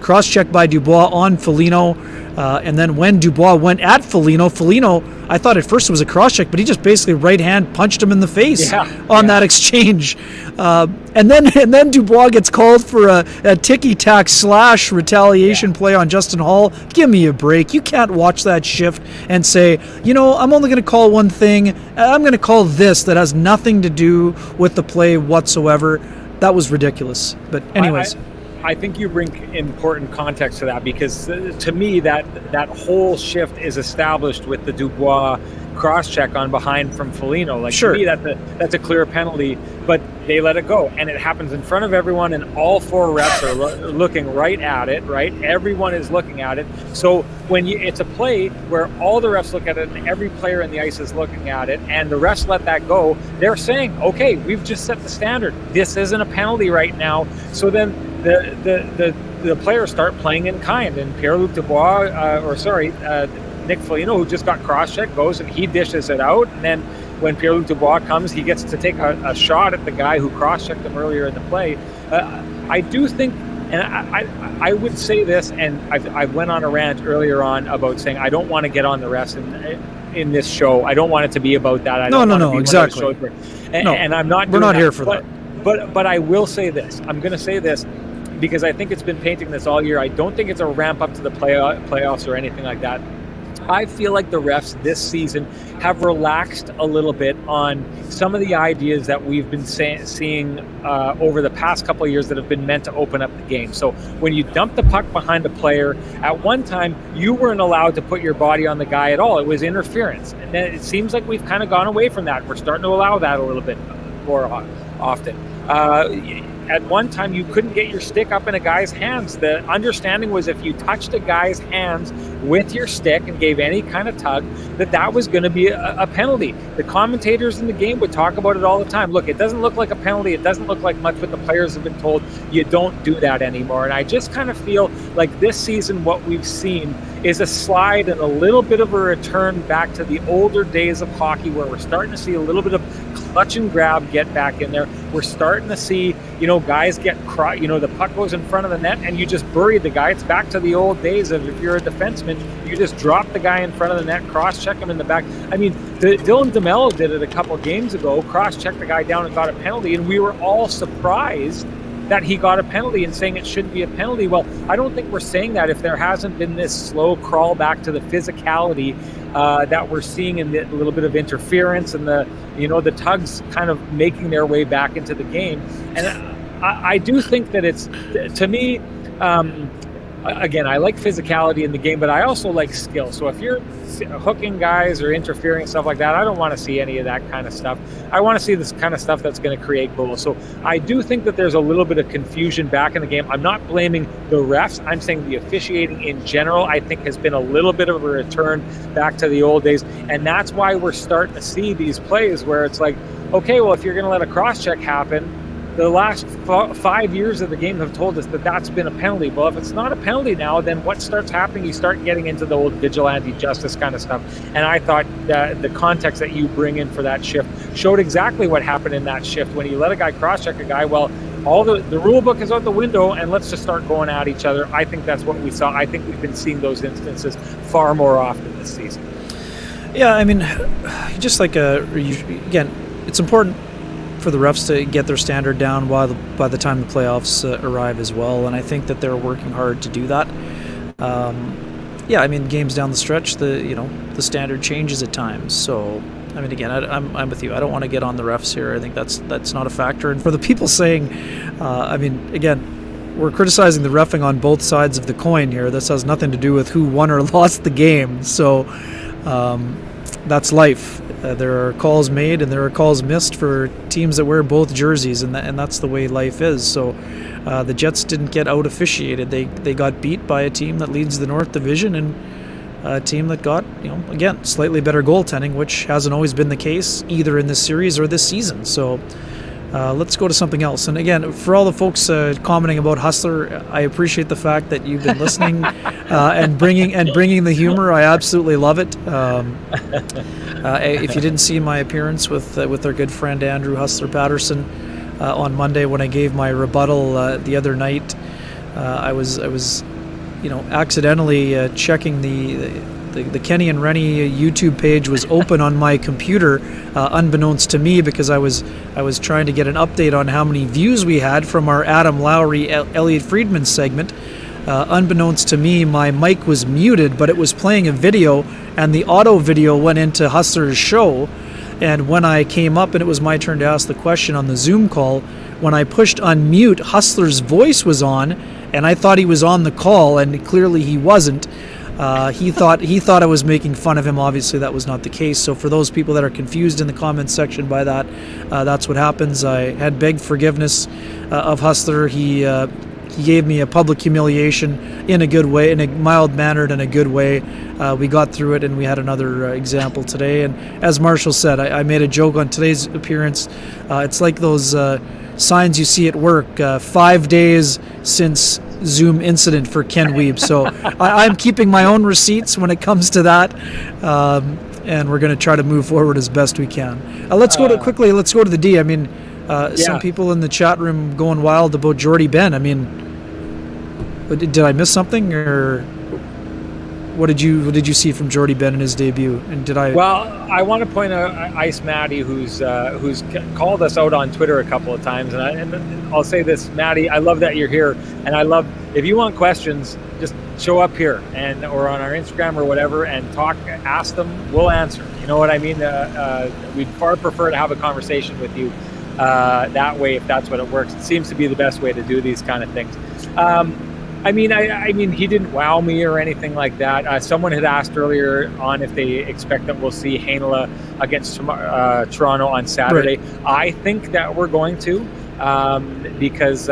Cross-check by Dubois on Felino, and then when Dubois went at Felino, I thought at first it was a cross-check, but he just basically right-hand punched him in the face that exchange. And then Dubois gets called for a ticky-tack slash retaliation play on Justin Hall. Give me a break. You can't watch that shift and say, I'm only going to call one thing. I'm going to call this that has nothing to do with the play whatsoever. That was ridiculous. But anyways. I think you bring important context to that, because to me that whole shift is established with the Dubois cross-check on behind from Felino. Sure. To me, that's a clear penalty, but they let it go, and it happens in front of everyone, and all four refs are looking right at it. Right, everyone is looking at it. So when it's a play where all the refs look at it and every player in the ice is looking at it, and the refs let that go, they're saying, okay, we've just set the standard. This isn't a penalty right now. So then the players start playing in kind, and Pierre-Luc Dubois, Nick Felino, who just got cross-checked, goes and he dishes it out, and then when Pierre-Luc Dubois comes, he gets to take a shot at the guy who cross-checked him earlier in the play. I do think, and I would say this, and I went on a rant earlier on about saying I don't want to get on the refs in this show. I don't want it to be about that. No, exactly. And I'm not. We're not here for that. But I will say this. I'm going to say this because I think it's been painting this all year. I don't think it's a ramp up to the playoffs or anything like that. I feel like the refs this season have relaxed a little bit on some of the ideas that we've been seeing over the past couple of years that have been meant to open up the game. So when you dump the puck behind a player, at one time you weren't allowed to put your body on the guy at all. It was interference. And then it seems like we've kind of gone away from that. We're starting to allow that a little bit more often. At one time, you couldn't get your stick up in a guy's hands. The understanding was if you touched a guy's hands with your stick and gave any kind of tug, that was going to be a penalty. The commentators in the game would talk about it all the time. Look, it doesn't look like a penalty. It doesn't look like much, but the players have been told you don't do that anymore. And I just kind of feel like this season what we've seen is a slide and a little bit of a return back to the older days of hockey, where we're starting to see a little bit of clutch and grab get back in there. We're starting to see, guys get the puck goes in front of the net and you just bury the guy. It's back to the old days of, if you're a defenseman, you just drop the guy in front of the net, cross-check him in the back. I mean, Dylan DeMello did it a couple games ago, cross-checked the guy down and got a penalty, and we were all surprised that he got a penalty and saying it shouldn't be a penalty. Well, I don't think we're saying that if there hasn't been this slow crawl back to the physicality that we're seeing in the little bit of interference and the tugs kind of making their way back into the game. And I do think that it's, to me, again, I like physicality in the game, but I also like skill. So if you're hooking guys or interfering and stuff like that, I don't want to see any of that kind of stuff. I want to see this kind of stuff that's going to create goals. So I do think that there's a little bit of confusion back in the game. I'm not blaming the refs. I'm saying the officiating in general, I think, has been a little bit of a return back to the old days. And that's why we're starting to see these plays where it's like, okay, well, if you're going to let a cross-check happen, the last 5 years of the game have told us that that's been a penalty. Well, if it's not a penalty now, then what starts happening? You start getting into the old vigilante justice kind of stuff. And I thought that the context that you bring in for that shift showed exactly what happened in that shift. When you let a guy cross-check a guy, well, all the rule book is out the window, and let's just start going at each other. I think that's what we saw. I think we've been seeing those instances far more often this season. Yeah, I mean, just like, again, it's important for the refs to get their standard down by the time the playoffs arrive as well, and I think that they're working hard to do that. Yeah, I mean, games down the stretch, the standard changes at times. So, I mean, again, I'm with you. I don't want to get on the refs here. I think that's not a factor. And for the people saying, I mean, again, we're criticizing the reffing on both sides of the coin here. This has nothing to do with who won or lost the game. So that's life. There are calls made and there are calls missed for teams that wear both jerseys, and that's the way life is. So the Jets didn't get out officiated. They got beat by a team that leads the North Division, and a team that got, again, slightly better goaltending, which hasn't always been the case either in this series or this season. So let's go to something else. And again, for all the folks commenting about Hustler, I appreciate the fact that you've been listening and bringing the humor. I absolutely love it. If you didn't see my appearance with our good friend Andrew Hustler Patterson on Monday when I gave my rebuttal the other night, I was accidentally checking the Kenny and Renny YouTube page was open on my computer, unbeknownst to me, because I was trying to get an update on how many views we had from our Adam Lowry, Elliot Friedman segment. Unbeknownst to me, my mic was muted, but it was playing a video, and the auto video went into Hustler's show. And when I came up and it was my turn to ask the question on the Zoom call, when I pushed unmute, Hustler's voice was on, and I thought he was on the call, and clearly he wasn't. He thought I was making fun of him. Obviously, that was not the case. So for those people that are confused in the comments section by that, that's what happens. I had begged forgiveness of Hustler. He gave me a public humiliation in a good way, in a mild-mannered and a good way. We got through it, and we had another example today. And as Marshall said, I made a joke on today's appearance. It's like those signs you see at work, 5 days since Zoom incident for Ken Wiebe. So I'm keeping my own receipts when it comes to that, and we're going to try to move forward as best we can. Let's go to the D. I mean, some people in the chat room going wild about Jordy Ben. I mean, did I miss something, or what did you see from Jordy Ben in his debut? And did I? Well, I want to point out Ice Maddie, who's called us out on Twitter a couple of times, and I'll say this, Maddie, I love that you're here, and I love if you want questions, just show up here or on our Instagram or whatever and ask them, we'll answer. You know what I mean? We'd far prefer to have a conversation with you that way, if that's what it works. It seems to be the best way to do these kind of things. I mean, he didn't wow me or anything like that. Someone had asked earlier on if they expect that we'll see Heinola against Toronto on Saturday. Right. I think that we're going to, because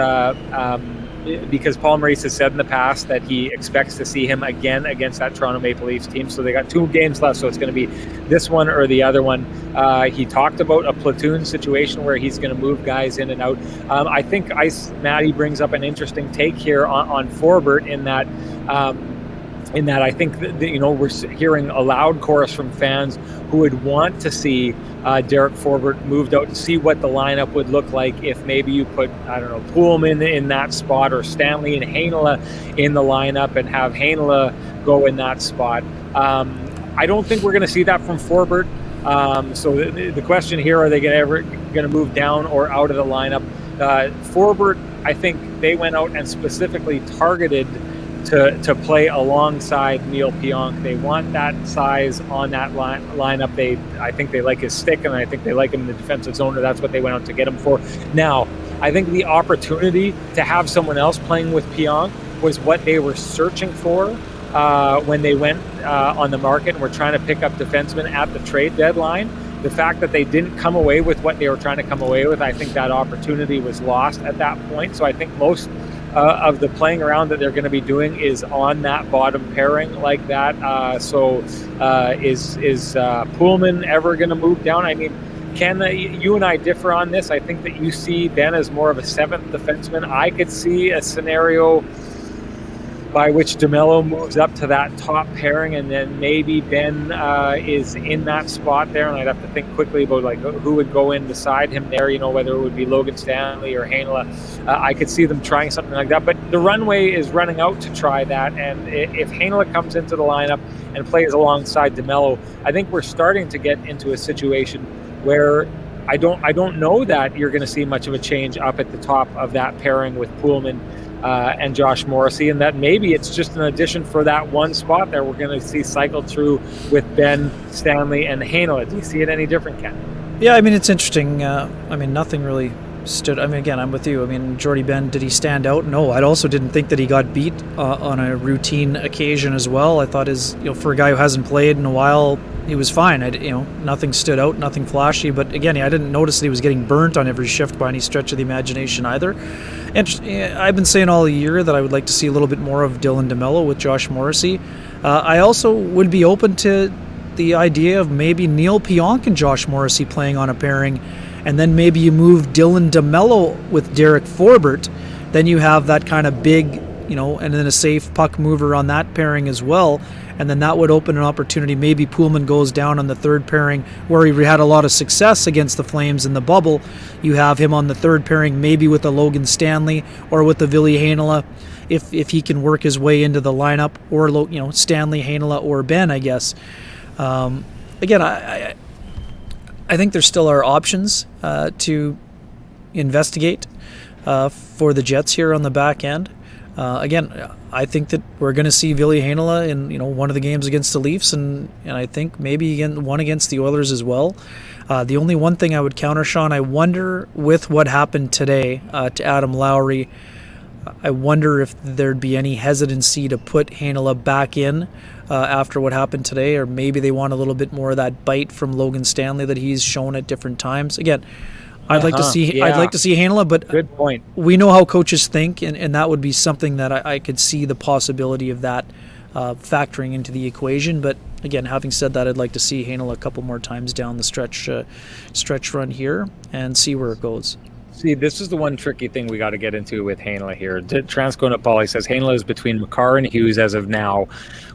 Paul Maurice has said in the past that he expects to see him again against that Toronto Maple Leafs team. So they got 2 games left, so it's going to be this one or the other one. He talked about a platoon situation where he's going to move guys in and out. I think Ice Maddie brings up an interesting take here on Forbert in that I think that, we're hearing a loud chorus from fans who would want to see Derek Forbert moved out to see what the lineup would look like if maybe you put, I don't know, Pullman in that spot or Stanley and Heinola in the lineup and have Heinola go in that spot. I don't think we're going to see that from Forbert. So the question here, are they ever going to move down or out of the lineup? Forbert, I think they went out and specifically targeted to play alongside Neil Pionk. They want that size on that lineup. I think they like his stick, and I think they like him in the defensive zone, or that's what they went out to get him for. Now, I think the opportunity to have someone else playing with Pionk was what they were searching for when they went on the market and were trying to pick up defensemen at the trade deadline. The fact that they didn't come away with what they were trying to come away with, I think that opportunity was lost at that point. So I think most of the playing around that they're going to be doing is on that bottom pairing like that. Is Pullman ever going to move down? I mean, Ken, you and I differ on this. I think that you see Ben as more of a 7th defenseman. I could see a scenario by which DeMello moves up to that top pairing, and then maybe Ben is in that spot there, and I'd have to think quickly about like who would go in beside him there, whether it would be Logan Stanley or Heinola. I could see them trying something like that, but the runway is running out to try that, and if Heinola comes into the lineup and plays alongside DeMello, I think we're starting to get into a situation where I don't know that you're going to see much of a change up at the top of that pairing with Pullman and Josh Morrissey, and that maybe it's just an addition for that one spot there we're going to see cycled through with Ben, Stanley, and Heinola. Do you see it any different, Ken? Yeah, I mean, it's interesting. Nothing really stood. I mean, again, I'm with you. I mean, Jordy Ben, did he stand out? No, I also didn't think that he got beat on a routine occasion as well. I thought for a guy who hasn't played in a while, he was fine. Nothing stood out, nothing flashy. But again, I didn't notice that he was getting burnt on every shift by any stretch of the imagination either. And I've been saying all year that I would like to see a little bit more of Dylan DeMello with Josh Morrissey. I also would be open to the idea of maybe Neil Pionk and Josh Morrissey playing on a pairing, and then maybe you move Dylan DeMello with Derek Forbert. Then you have that kind of big, and then a safe puck mover on that pairing as well. And then that would open an opportunity. Maybe Poolman goes down on the third pairing where he had a lot of success against the Flames in the bubble. You have him on the third pairing, maybe with a Logan Stanley or with a Ville Heinola, if he can work his way into the lineup, or Stanley, Heinola, or Ben, I guess. Again, I think there still are options to investigate for the Jets here on the back end. Again, I think that we're going to see Ville Heinola in one of the games against the Leafs, and I think maybe one against the Oilers as well. The only one thing I would counter, Sean, I wonder with what happened today to Adam Lowry, I wonder if there'd be any hesitancy to put Heinola back in after what happened today, or maybe they want a little bit more of that bite from Logan Stanley that he's shown at different times. Again, I'd like to see Heinola, but good point. We know how coaches think, and that would be something that I could see the possibility of that factoring into the equation. But again, having said that, I'd like to see Heinola a couple more times down the stretch run here and see where it goes. See, this is the one tricky thing we got to get into with Heinola here. Transcona Pauly says Heinola is between Makar and Hughes as of now,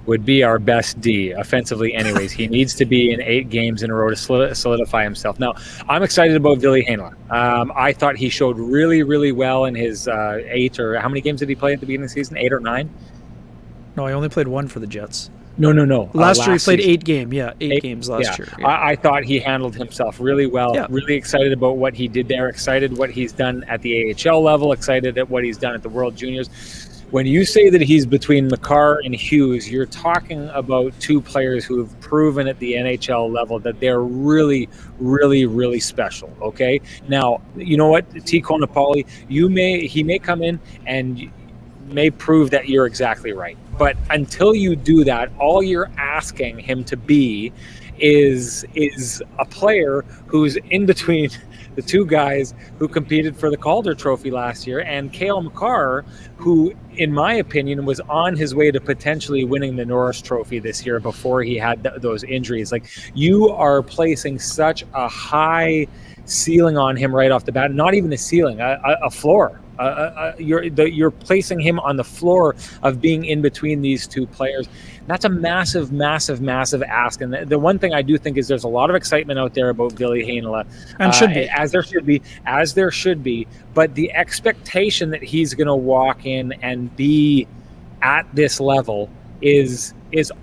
would be our best D offensively anyways. He needs to be in 8 games in a row to solidify himself. Now, I'm excited about Ville Heinola. I thought he showed really, really well in his 8, or how many games did he play at the beginning of the season? 8 or 9? No, I only played 1 for the Jets. No. Last year he played 8 games. Yeah, 8 games last year. Yeah. I thought he handled himself really well. Yeah. Really excited about what he did there. Excited what he's done at the AHL level. Excited at what he's done at the World Juniors. When you say that he's between Makar and Hughes, you're talking about 2 players who have proven at the NHL level that they're really, really, really special. Okay. Now, you know what, T. Konopoli, he may come in and may prove that you're exactly right. But until you do that, all you're asking him to be is a player who's in between the 2 guys who competed for the Calder Trophy last year, and Cale Makar, who, in my opinion, was on his way to potentially winning the Norris Trophy this year before he had those injuries. Like, you are placing such a high ceiling on him right off the bat. Not even a ceiling, a floor. You're placing him on the floor of being in between these 2 players. That's a massive, massive, massive ask. And the one thing I do think is there's a lot of excitement out there about Ville Heinola, and should be, as there should be. But the expectation that he's going to walk in and be at this level is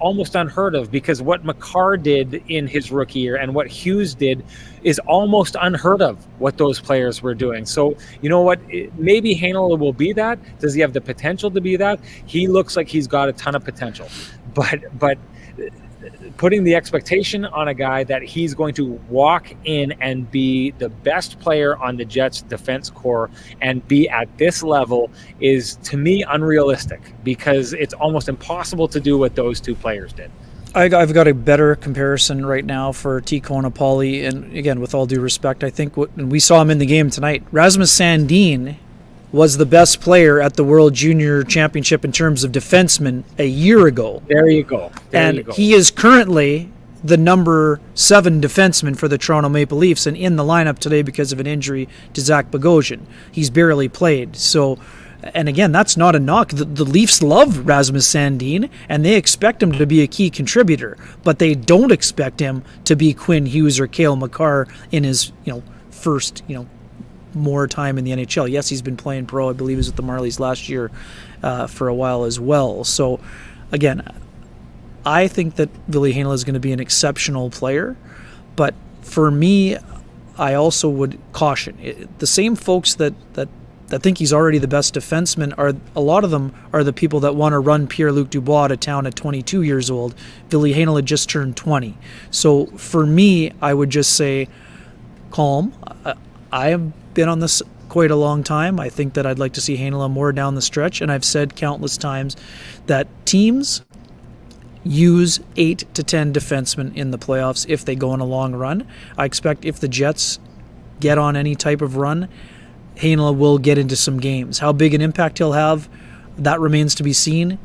almost unheard of, because what Makar did in his rookie year and what Hughes did is almost unheard of, what those players were doing. So, you know what, maybe Heinola will be that. Does he have the potential to be that? He looks like he's got a ton of potential. But putting the expectation on a guy that he's going to walk in and be the best player on the Jets defense core and be at this level is, to me, unrealistic, because it's almost impossible to do what those 2 players did. I've got a better comparison right now for T. Konopoli, and again, with all due respect, I think and we saw him in the game tonight. Rasmus Sandin was the best player at the World Junior Championship in terms of defensemen a year ago. There you go. He is currently the number 7 defenseman for the Toronto Maple Leafs, and in the lineup today because of an injury to Zach Bogosian. He's barely played. So, and again, that's not a knock. The Leafs love Rasmus Sandin, and they expect him to be a key contributor, but they don't expect him to be Quinn Hughes or Cale Makar in his first more time in the NHL. Yes, he's been playing pro. I believe he was with the Marlies last year for a while as well. So, again, I think that Ville Heinola is going to be an exceptional player, but for me, I also would caution. The same folks that think he's already the best defenseman, a lot of them are the people that want to run Pierre-Luc Dubois to town at 22 years old. Ville Heinola just turned 20. So for me, I would just say calm. I have been on this quite a long time. I think that I'd like to see Heinola more down the stretch, and I've said countless times that teams use 8 to 10 defensemen in the playoffs if they go on a long run. I expect if the Jets get on any type of run, Heinola will get into some games. How big an impact he'll have, that remains to be seen.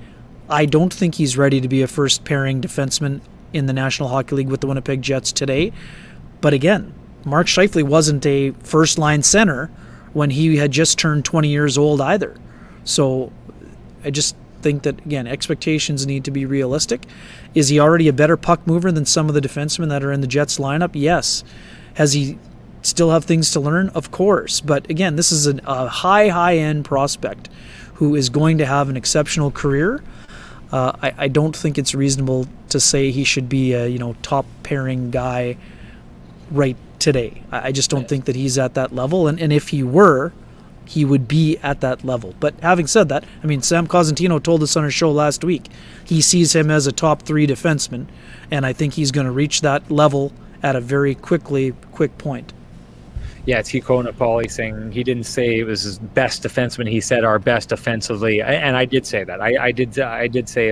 I don't think he's ready to be a first pairing defenseman in the National Hockey League with the Winnipeg Jets today. But again, Mark Scheifele wasn't a first line center when he had just turned 20 years old either. So I just think that, again, expectations need to be realistic. Is he already a better puck mover than some of the defensemen that are in the Jets lineup? Yes. Has he still have things to learn? Of course. But again, this is a high-end prospect who is going to have an exceptional career. I don't think it's reasonable to say he should be a top pairing guy right today. I just don't think that he's at that level. And if he were, he would be at that level. But having said that, I mean, Sam Cosentino told us on our show last week, he sees him as a top 3 defenseman, and I think he's going to reach that level at a very quick point. Yeah, it's Hiko Napoli saying he didn't say it was his best defenseman. He said our best offensively, and I did say that. I did say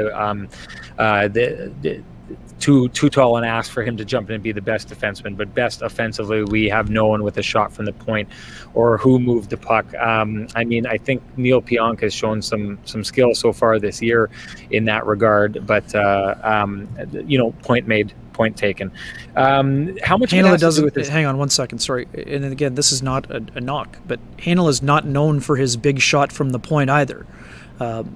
too tall an ask for him to jump in and be the best defenseman, but best offensively, we have no one with a shot from the point or who moved the puck. I mean, I think Neil Pionk has shown some skill so far this year in that regard, but point made. Point taken. How much Heinola doesn't. Hang on 1 second. Sorry. And again, this is not a knock, but Heinola is not known for his big shot from the point either.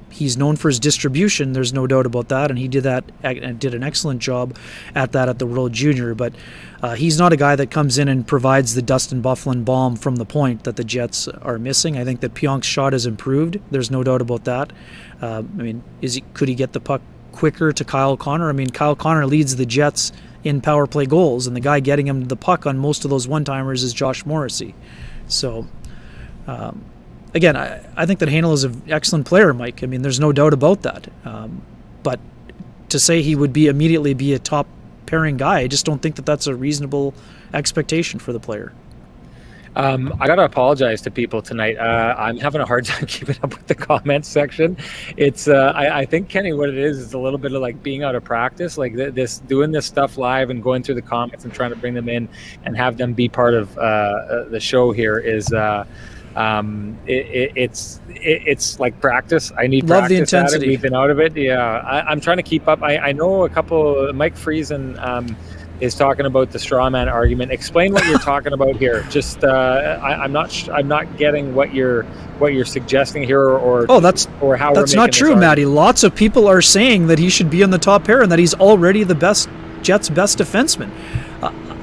He's known for his distribution. There's no doubt about that, and he did that and did an excellent job at that at the World Junior. But he's not a guy that comes in and provides the Dustin Byfuglien bomb from the point that the Jets are missing. I think that Pionk's shot has improved. There's no doubt about that. I mean, could he get the puck quicker to Kyle Connor? I mean, Kyle Connor leads the Jets in power play goals, and the guy getting him the puck on most of those one-timers is Josh Morrissey. So, again, I think that Heinola is an excellent player, Mike. I mean, there's no doubt about that. But to say he would immediately be a top pairing guy, I just don't think that that's a reasonable expectation for the player. I got to apologize to people tonight. I'm having a hard time keeping up with the comments section. It's I think, Kenny, what it is a little bit of like being out of practice, like doing this stuff live and going through the comments and trying to bring them in and have them be part of the show here is it's like practice. I need Love practice the intensity. at it. We've been out of it. Yeah, I'm trying to keep up. I know a couple. Mike Friesen is talking about the straw man argument. Explain what you're talking about here. Just I'm not getting what you're suggesting here, or that's how that's not true, Matty. Lots of people are saying that he should be on the top pair and that he's already the Jets' best defenseman.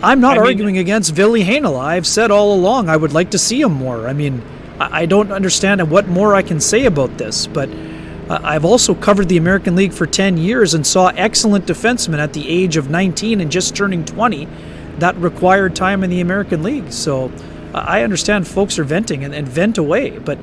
I'm not arguing against Ville Heinola. I've said all along I would like to see him more. I mean, I don't understand what more I can say about this, but I've also covered the American League for 10 years and saw excellent defensemen at the age of 19 and just turning 20 that required time in the American League. So I understand folks are venting and vent away, but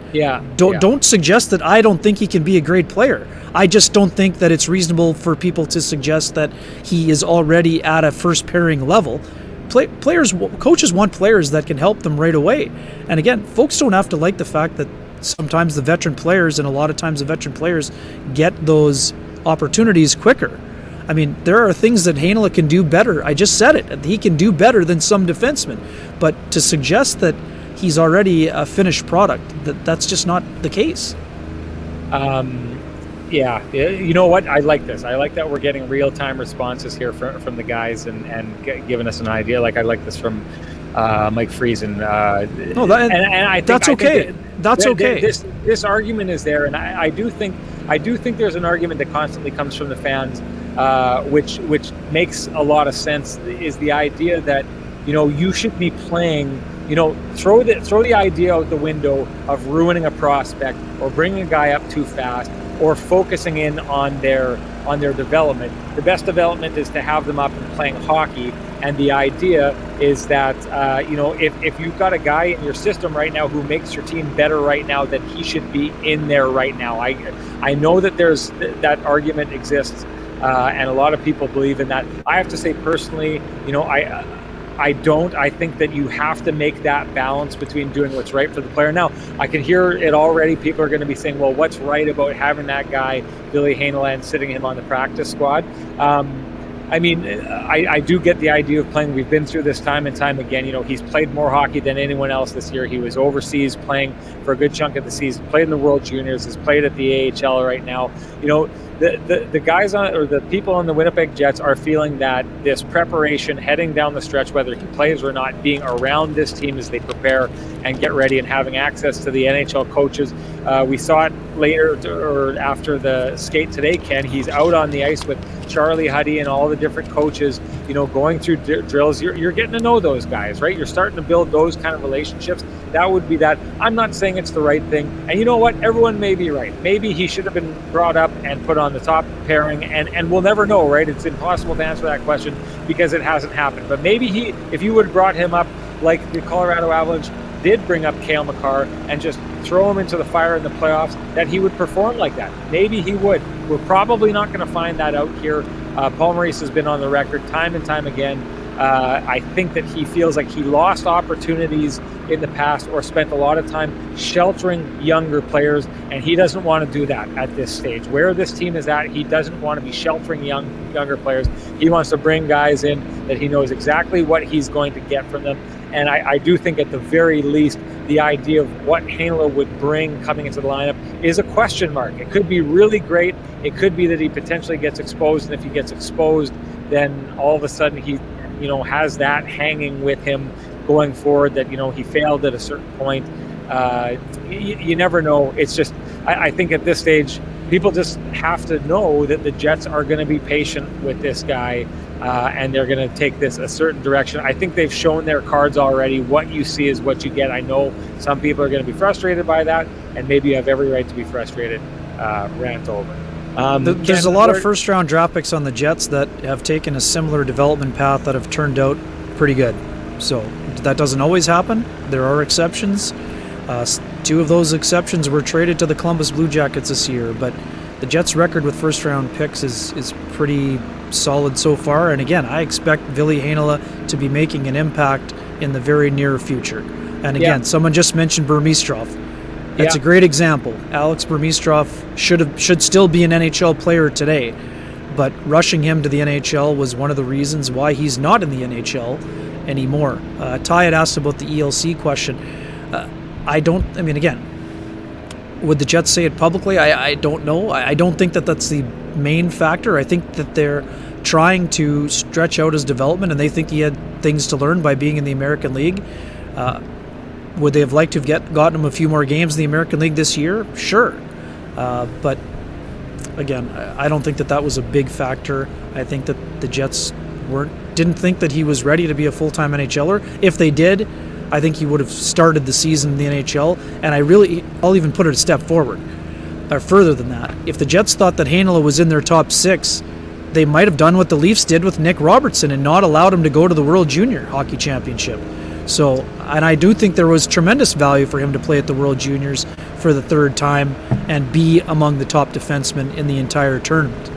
don't suggest that I don't think he can be a great player. I just don't think that it's reasonable for people to suggest that he is already at a first pairing level. Coaches want players that can help them right away. And again, folks don't have to like the fact that sometimes the veteran players and a lot of times the veteran players get those opportunities quicker. I mean, there are things that Heinola can do better. I just said it. He can do better than some defensemen. But to suggest that he's already a finished product, that's just not the case. Yeah, you know what? I like this. I like that we're getting real-time responses here from the guys and giving us an idea. Like I like this from Mike Friesen. And I think that's okay. That's okay. This argument is there, and I do think there's an argument that constantly comes from the fans, which makes a lot of sense. Is the idea that you should be playing. Throw the idea out the window of ruining a prospect or bringing a guy up too fast or focusing in on their development. The best development is to have them up and playing hockey. And the idea is that, if you've got a guy in your system right now who makes your team better right now, that he should be in there right now. I know that there's that argument exists, and a lot of people believe in that. I have to say personally, I don't. I think that you have to make that balance between doing what's right for the player. Now, I can hear it already. People are going to be saying, well, what's right about having that guy, Ville Heinola, and sitting him on the practice squad? I mean, I do get the idea of playing. We've been through this time and time again. You know, he's played more hockey than anyone else this year. He was overseas playing for a good chunk of the season, played in the World Juniors, has played at the AHL right now. You know, the guys on, or the people on the Winnipeg Jets are feeling that this preparation heading down the stretch, whether he plays or not, being around this team as they prepare and get ready and having access to the NHL coaches. We saw it later or after the skate today, Ken. He's out on the ice with Charlie Huddy and all the different coaches, you know, going through drills. You're getting to know those guys, right? You're starting to build those kind of relationships. That would be that. I'm not saying it's the right thing. And you know what? Everyone may be right. Maybe he should have been brought up and put on the top pairing, and we'll never know, right? It's impossible to answer that question because it hasn't happened. But maybe if you would have brought him up like the Colorado Avalanche did bring up Cale Makar and just throw him into the fire in the playoffs, that he would perform like that. Maybe he would. We're probably not going to find that out here. Paul Maurice has been on the record time and time again. I think that he feels like he lost opportunities in the past or spent a lot of time sheltering younger players, and he doesn't want to do that at this stage. Where this team is at, he doesn't want to be sheltering younger players. He wants to bring guys in that he knows exactly what he's going to get from them. And I do think at the very least, the idea of what Heinola would bring coming into the lineup is a question mark. It could be really great. It could be that he potentially gets exposed. And if he gets exposed, then all of a sudden he, you know, has that hanging with him going forward, that, you know, he failed at a certain point. You never know. It's just, I think at this stage, people just have to know that the Jets are going to be patient with this guy, and they're going to take this a certain direction. I think they've shown their cards already. What you see is what you get. I know some people are going to be frustrated by that, and maybe you have every right to be frustrated. Rant over. There's a lot of first-round draft picks on the Jets that have taken a similar development path that have turned out pretty good. So that doesn't always happen. There are exceptions. Two of those exceptions were traded to the Columbus Blue Jackets this year, but the Jets' record with first-round picks is pretty solid so far. And again, I expect Ville Heinola to be making an impact in the very near future. And again, someone just mentioned Burmistrov. That's a great example. Alex Burmistrov should still be an NHL player today, but rushing him to the NHL was one of the reasons why he's not in the NHL anymore. Ty had asked about the ELC question. Again, would the Jets say it publicly? I don't know. I don't think that that's the main factor. I think that they're trying to stretch out his development, and they think he had things to learn by being in the American League. Would they have liked to have gotten him a few more games in the American League this year? Sure. But again, I don't think that was a big factor. I think that the Jets didn't think that he was ready to be a full-time NHLer. If they did, I think he would have started the season in the NHL. And I'll even put it a step forward, or further than that. If the Jets thought that Heinola was in their top six, they might have done what the Leafs did with Nick Robertson and not allowed him to go to the World Junior Hockey Championship. So, and I do think there was tremendous value for him to play at the World Juniors for the third time and be among the top defensemen in the entire tournament.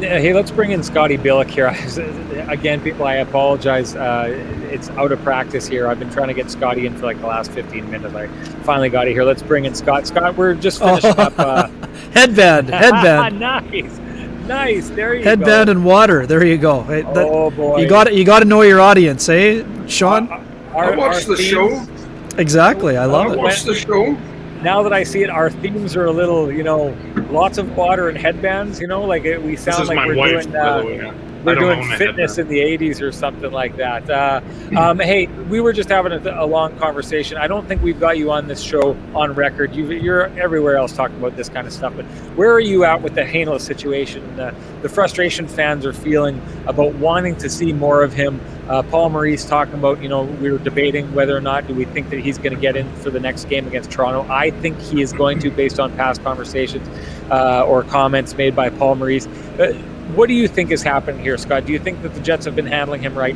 Hey, let's bring in Scotty Billick here. Again, people, I apologize. It's out of practice here. I've been trying to get Scotty in for like the last 15 minutes. I finally got it here. Let's bring in Scott. Scott, we're just finishing up. Headband. Nice. There you go. Headband and water. There you go. Oh boy. You got to know your audience, eh, Sean? I watched the show. Exactly. I love it. I watched the show. Now that I see it, our themes are a little, lots of water and headbands. Like we sound like we're doing. We're doing fitness in the 80s or something like that. Hey, we were just having a long conversation. I don't think we've got you on this show on record. You're everywhere else talking about this kind of stuff. But where are you at with the Heinola situation? The frustration fans are feeling about wanting to see more of him. Paul Maurice talking about, we were debating whether or not do we think that he's going to get in for the next game against Toronto. I think he is going to, based on past conversations or comments made by Paul Maurice. What do you think is happening here, Scott? Do you think that the Jets have been handling him right?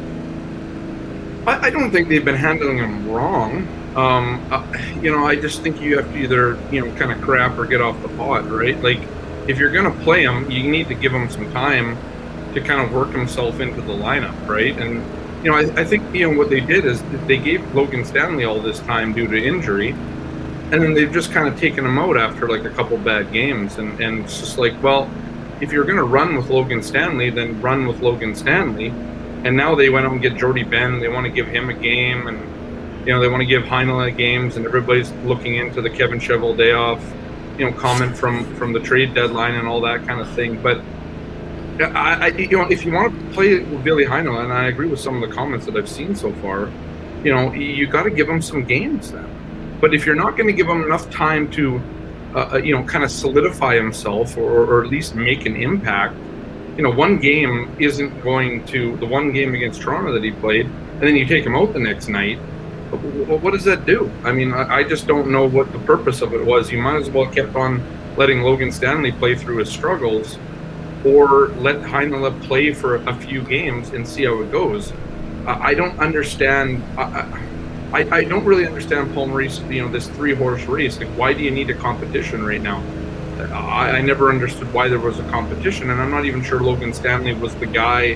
I don't think they've been handling him wrong. I just think you have to either, kind of crap or get off the pot, right? Like, if you're going to play him, you need to give him some time to kind of work himself into the lineup, right? And I think what they did is they gave Logan Stanley all this time due to injury, and then they've just kind of taken him out after like a couple bad games, and it's just like, well, if you're going to run with Logan Stanley, then run with Logan Stanley. And now they went out and get Jordy Ben. They want to give him a game, and they want to give Heinola games, and everybody's looking into the Kevin Cheveldayoff, comment from the trade deadline and all that kind of thing. But if you want to play with Ville Heinola, and I agree with some of the comments that I've seen so far, you got to give him some games then. But if you're not going to give him enough time to, kind of solidify himself or at least make an impact, one game isn't going to, the one game against Toronto that he played, and then you take him out the next night. What does that do? I mean, I just don't know what the purpose of it was. You might as well kept on letting Logan Stanley play through his struggles, or let Heinola play for a few games and see how it goes. I don't understand. I don't really understand Paul Maurice, this 3-horse race. Like, why do you need a competition right now? I never understood why there was a competition, and I'm not even sure Logan Stanley was the guy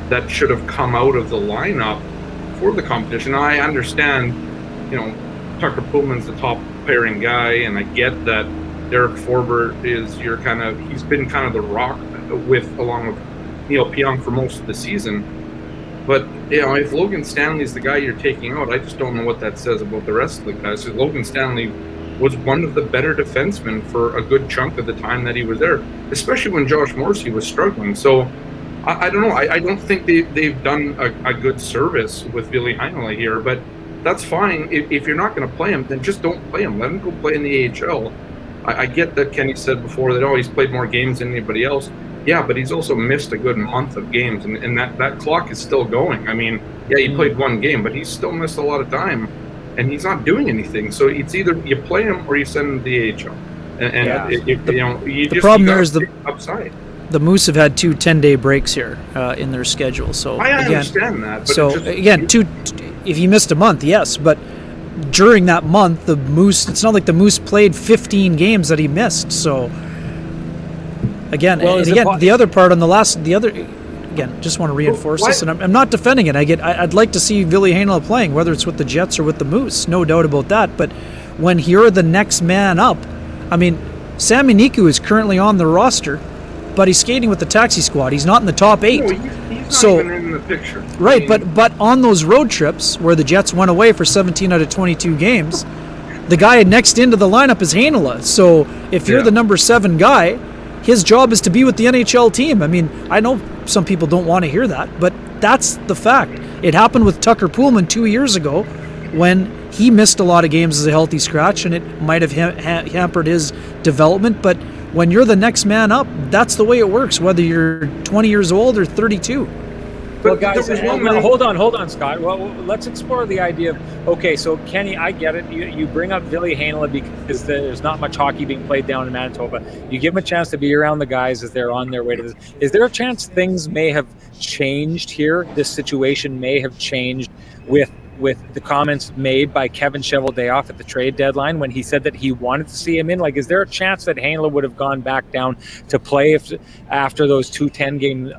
that should have come out of the lineup for the competition. Now, I understand, Tucker Pullman's the top pairing guy, and I get that Derek Forbort is he's been kind of the rock along with Neil Pionk for most of the season. But, if Logan Stanley's the guy you're taking out, I just don't know what that says about the rest of the guys. So Logan Stanley was one of the better defensemen for a good chunk of the time that he was there, especially when Josh Morrissey was struggling. So I don't know. I don't think they've done a good service with Ville Heinola here, but that's fine. If you're not going to play him, then just don't play him. Let him go play in the AHL. I get that Kenny said before that, he's played more games than anybody else. Yeah, but he's also missed a good month of games, and that clock is still going. I mean, yeah, he played one game, but he's still missed a lot of time, and he's not doing anything. So it's either you play him or you send him to the AHL. The problem there is the upside. The Moose have had 2 10-day breaks here in their schedule. So I understand that. But so again, if you missed a month, yes, but during that month, the Moose, it's not like the Moose played 15 games that he missed. So again, the other part on again, just want to reinforce this, and I'm not defending it. I'd like to see Ville Heinola playing, whether it's with the Jets or with the Moose, no doubt about that. But when you're the next man up, I mean, Sami Niku is currently on the roster, but he's skating with the taxi squad. He's not in the top 8. No, he's not even in the picture. Right, but on those road trips where the Jets went away for 17 out of 22 games, the guy next into the lineup is Heinola. So if you're the number 7 guy, his job is to be with the NHL team. I mean, I know some people don't want to hear that, but that's the fact. It happened with Tucker Pullman 2 years ago when he missed a lot of games as a healthy scratch, and it might have hampered his development. But when you're the next man up, that's the way it works, whether you're 20 years old or 32. Well, guys, hold on, Scott. Well, let's explore the idea of, okay, so Kenny, I get it. You bring up Ville Heinola because there's not much hockey being played down in Manitoba. You give him a chance to be around the guys as they're on their way to this. Is there a chance things may have changed here? This situation may have changed with the comments made by Kevin Cheveldayoff at the trade deadline when he said that he wanted to see him in? Like, is there a chance that Heinola would have gone back down to play after those 2 10-game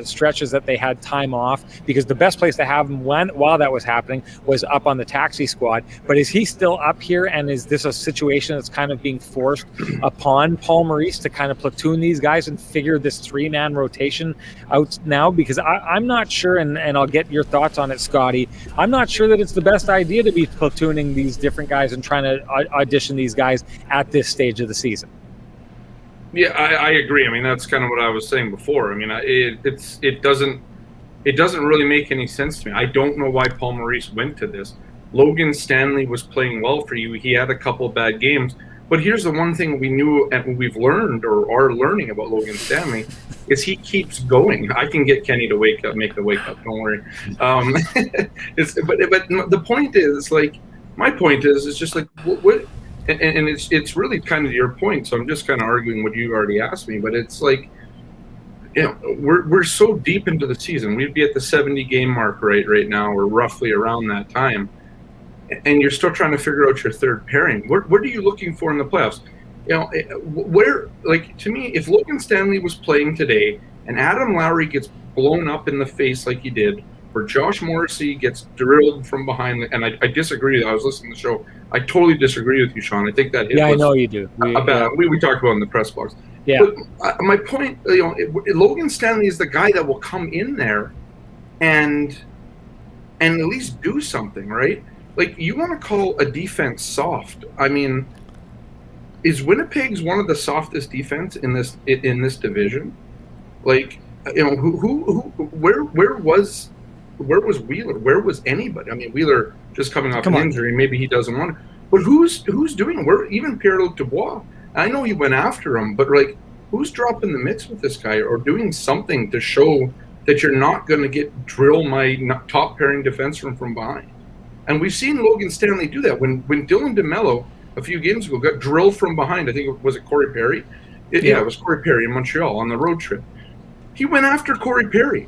stretches that they had time off? Because the best place to have him while that was happening was up on the taxi squad. But is he still up here, and is this a situation that's kind of being forced upon Paul Maurice to kind of platoon these guys and figure this 3-man rotation out now? Because I'm not sure, and I'll get your thoughts on it, Scotty. I'm not sure that it's the best idea to be platooning these different guys and trying to audition these guys at this stage of the season. Yeah, I agree. I mean, that's kind of what I was saying before. I mean, it doesn't really make any sense to me. I don't know why Paul Maurice went to this. Logan Stanley was playing well for you. He had a couple of bad games. But here's the one thing we knew and we've learned or are learning about Logan Stanley is he keeps going. I can get Kenny to make the wake up. Don't worry. But the point is, like, my point is, it's just like what, and it's really kind of your point. So I'm just kind of arguing what you already asked me. But it's like, we're so deep into the season. We'd be at the 70-game mark right now, or roughly around that time. And you're still trying to figure out your third pairing. What are you looking for in the playoffs? To me, if Logan Stanley was playing today and Adam Lowry gets blown up in the face like he did, where Josh Morrissey gets drilled from behind. And I disagree. I was listening to the show. I totally disagree with you, Sean. I think that hit was I know you do. We talked about it in the press box. Yeah. But my point, Logan Stanley is the guy that will come in there and at least do something, right? Like, you want to call a defense soft. I mean, is Winnipeg's one of the softest defense in this division? Like, where was Wheeler? Where was anybody? I mean, Wheeler just coming off an injury, maybe he doesn't want to. But who's doing it? Where even Pierre Dubois? I know he went after him, but like, who's dropping the mitts with this guy or doing something to show that you're not going to drill my top pairing defenseman from behind? And we've seen Logan Stanley do that. When Dylan DeMello a few games ago got drilled from behind, I think it was Corey Perry. It was Corey Perry in Montreal on the road trip. He went after Corey Perry.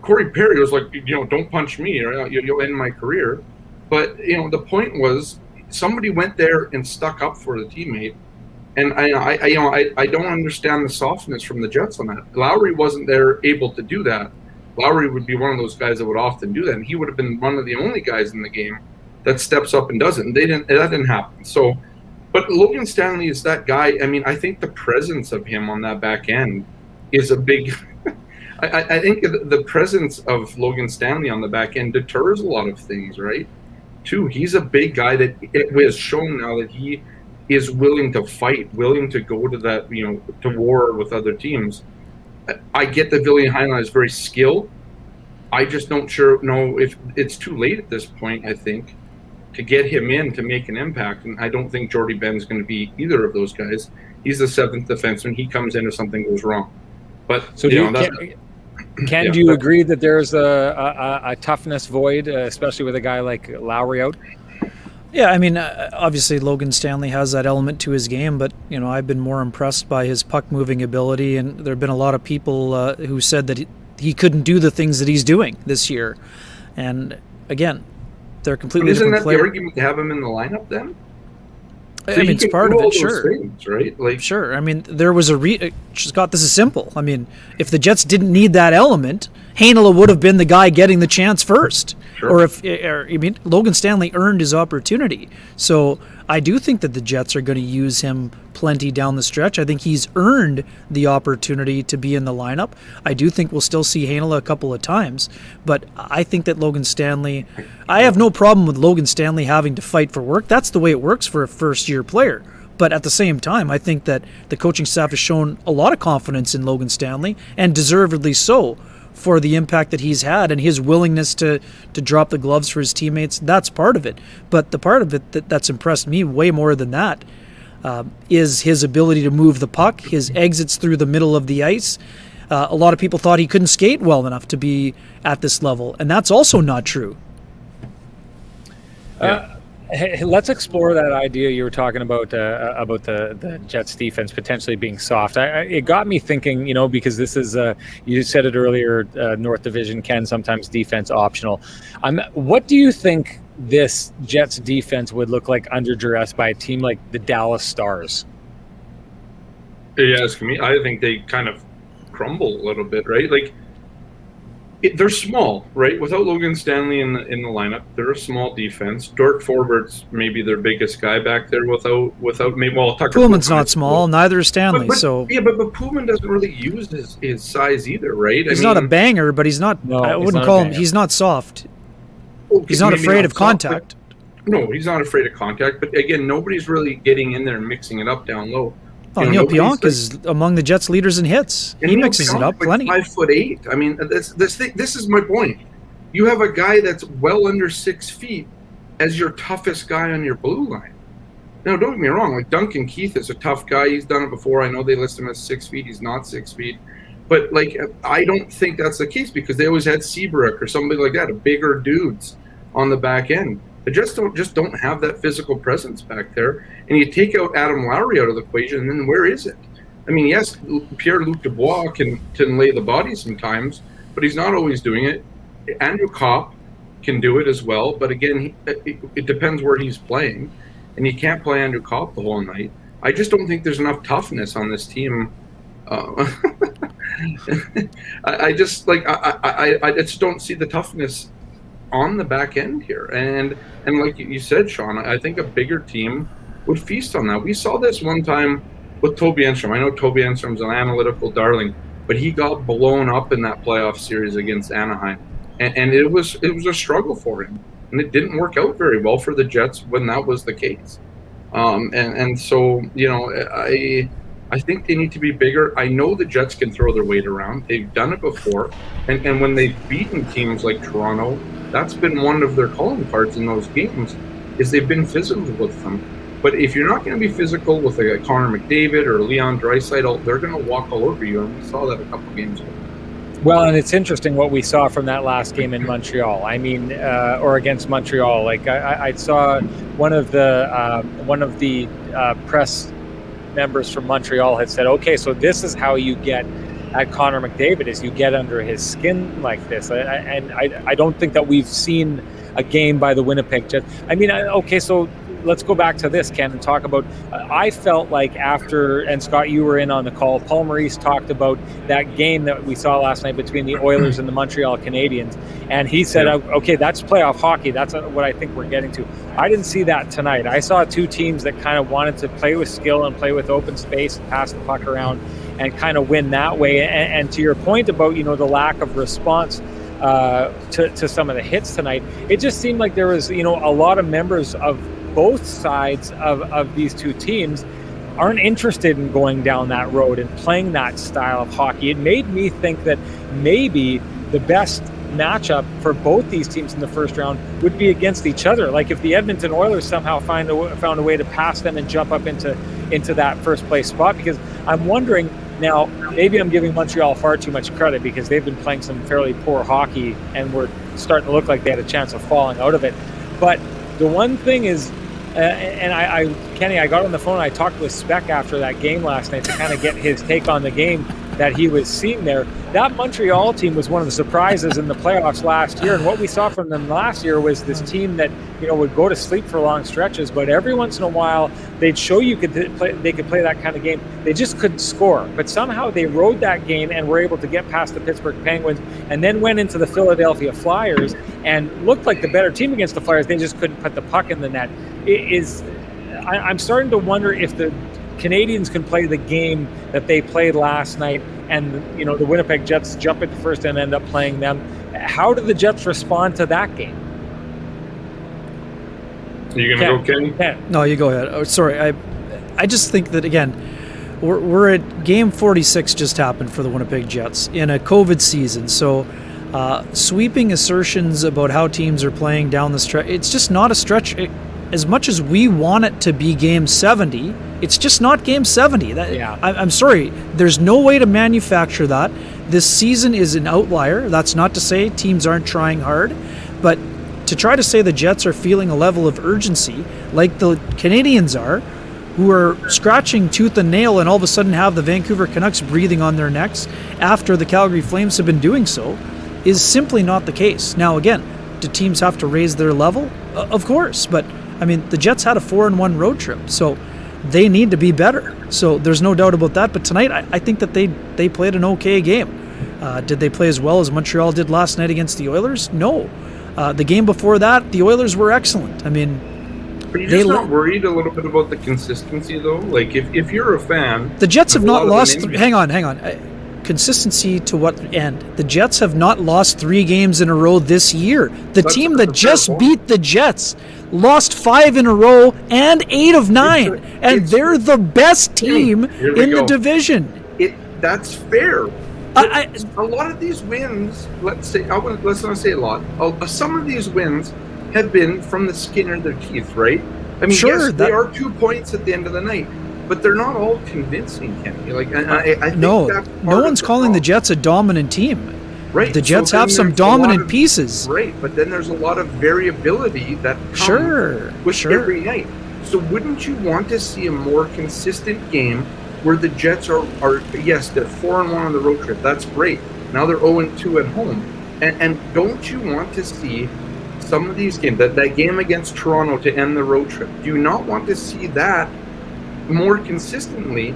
Corey Perry was like, don't punch me or you'll end my career. But, the point was somebody went there and stuck up for the teammate. And I don't understand the softness from the Jets on that. Lowry wasn't there able to do that. Lowry would be one of those guys that would often do that. And he would have been one of the only guys in the game that steps up and does it. And that didn't happen. So, but Logan Stanley is that guy. I mean, I think the presence of him on that back end is a big I think the presence of Logan Stanley on the back end deters a lot of things, right? Too, he's a big guy that has shown now that he is willing to fight, willing to go to that, to war with other teams. I get that Villian Heinlein is very skilled. I just don't know if it's too late at this point, I think, to get him in to make an impact. And I don't think Jordy Ben's going to be either of those guys. He's the seventh defenseman. He comes in if something goes wrong. But so do you agree that there's a toughness void, especially with a guy like Lowry out? Yeah, I mean, obviously Logan Stanley has that element to his game, but, I've been more impressed by his puck-moving ability, and there have been a lot of people who said that he couldn't do the things that he's doing this year. And, again, they're completely different players. Isn't that the argument to have him in the lineup then? So I mean, it's part of it, sure. Things, right? Like, sure. I mean, there was Scott, this is simple. I mean, if the Jets didn't need that element, Heinola would have been the guy getting the chance first. Sure. Logan Stanley earned his opportunity. So I do think that the Jets are going to use him plenty down the stretch. I think he's earned the opportunity to be in the lineup. I do think we'll still see Heinola a couple of times, but I think that Logan Stanley, I have no problem with Logan Stanley having to fight for work. That's the way it works for a first-year player. But at the same time, I think that the coaching staff has shown a lot of confidence in Logan Stanley, and deservedly so, for the impact that he's had and his willingness to drop the gloves for his teammates. That's part of it. But the part of it that's impressed me way more than that is his ability to move the puck, his exits through the middle of the ice. A lot of people thought he couldn't skate well enough to be at this level, and that's also not true. Hey, let's explore that idea you were talking about the Jets defense potentially being soft. It got me thinking, because this is you said it earlier, North Division can sometimes defense optional. What do you think this Jets defense would look like under duress by a team like the Dallas Stars? You're asking me? I think they kind of crumble a little bit, right? Like, they're small, right? Without Logan Stanley in the lineup, they're a small defense. Dirk Forward's maybe their biggest guy back there. Without maybe Tucker Pullman's not small, neither is Stanley. But Pullman doesn't really use his size either, right? He's not a banger, but he's not. No, I wouldn't call him. He's not soft. Okay, he's not afraid of contact. No, he's not afraid of contact. But again, nobody's really getting in there and mixing it up down low. Neil Pionk is among the Jets' leaders in hits. He mixes it up plenty. 5'8". I mean, this is my point. You have a guy that's well under 6 feet as your toughest guy on your blue line. Now, don't get me wrong. Like, Duncan Keith is a tough guy. He's done it before. I know they list him as 6 feet. He's not 6 feet. But, like, I don't think that's the case because they always had Seabrook or somebody like that, a bigger dudes on the back end. They just don't have that physical presence back there. And you take out Adam Lowry out of the equation, and then where is it? I mean, yes, Pierre-Luc Dubois can lay the body sometimes, but he's not always doing it. Andrew Kopp can do it as well, but again, it depends where he's playing, and you can't play Andrew Kopp the whole night. I just don't think there's enough toughness on this team. I just like I just don't see the toughness on the back end here. And like you said, Sean, I think a bigger team would feast on that. We saw this one time with Toby Enstrom. I know Toby Enstrom's an analytical darling, but he got blown up in that playoff series against Anaheim, and it was a struggle for him, and it didn't work out very well for the Jets when that was the case. And so, you know, I think they need to be bigger. I know the Jets can throw their weight around. They've done it before, and when they've beaten teams like Toronto, that's been one of their calling cards in those games, is they've been physical with them. But if you're not going to be physical with a Connor McDavid or Leon Draisaitl, they're going to walk all over you, and we saw that a couple games ago. Well, and it's interesting what we saw from that last game in Montreal. I mean, or against Montreal. Like I saw one of the press members from Montreal had said, "Okay, so this is how you get at Connor McDavid, is you get under his skin like this." And I don't think that we've seen a game by the Winnipeg Jets. I mean, okay, so let's go back to this, Ken, and talk about, I felt like after, and Scott, you were in on the call, Paul Maurice talked about that game that we saw last night between the Oilers and the Montreal Canadiens, and he said, okay, that's playoff hockey. That's what I think we're getting to. I didn't see that tonight. I saw two teams that kind of wanted to play with skill and play with open space and pass the puck around and kind of win that way. And to your point about, you know, the lack of response to some of the hits tonight, it just seemed like there was, you know, a lot of members of both sides of these two teams aren't interested in going down that road and playing that style of hockey. It made me think that maybe the best matchup for both these teams in the first round would be against each other. Like if the Edmonton Oilers somehow found a way to pass them and jump up into that first place spot, because I'm wondering now, maybe I'm giving Montreal far too much credit because they've been playing some fairly poor hockey and were starting to look like they had a chance of falling out of it. But the one thing is, Kenny, I got on the phone and I talked with Speck after that game last night to kind of get his take on the game that he was seeing there. That Montreal team was one of the surprises in the playoffs last year, and what we saw from them last year was this team that, you know, would go to sleep for long stretches, but every once in a while they'd show you they could play that kind of game. They just couldn't score, but somehow they rode that game and were able to get past the Pittsburgh Penguins, and then went into the Philadelphia Flyers and looked like the better team against the Flyers. They just couldn't put the puck in the net. I'm starting to wonder if the Canadians can play the game that they played last night, and, you know, the Winnipeg Jets jump at the first and end up playing them. How do the Jets respond to that game? Are you going to go, Kenny? No, you go ahead. Oh, sorry, I just think that, again, we're at game 46 just happened for the Winnipeg Jets in a COVID season, so sweeping assertions about how teams are playing down the stretch, it's just not a stretch. As much as we want it to be game 70, it's just not game 70. I'm sorry. There's no way to manufacture that. This season is an outlier. That's not to say teams aren't trying hard, but to try to say the Jets are feeling a level of urgency like the Canadians are, who are scratching tooth and nail and all of a sudden have the Vancouver Canucks breathing on their necks after the Calgary Flames have been doing so, is simply not the case. Now, again, do teams have to raise their level? Of course, but I mean, the Jets had a 4-1 road trip, so they need to be better. So there's no doubt about that. But tonight, I think that they played an okay game. Did they play as well as Montreal did last night against the Oilers? No. The game before that, the Oilers were excellent. I mean, are you just not worried a little bit about the consistency, though? Like, if you're a fan, the Jets have not lost. Hang on. Consistency to what end? The Jets have not lost 3 games in a row this year. That's team that just beat the Jets lost 5 in a row and 8 of 9, and they're the best team in the division. That's fair. A lot of these wins, let's not say a lot. Some of these wins have been from the skin of their teeth, right? I mean, sure, yes, they are 2 points at the end of the night, but they're not all convincing, Kenny. Like, I think no one's calling the Jets a dominant team. Right. The Jets have some dominant pieces. Right, but then there's a lot of variability that comes with every night. So wouldn't you want to see a more consistent game where the Jets are yes, they're 4-1 on the road trip. That's great. Now they're 0-2 at home. And don't you want to see some of these games, that game against Toronto to end the road trip, do you not want to see that more consistently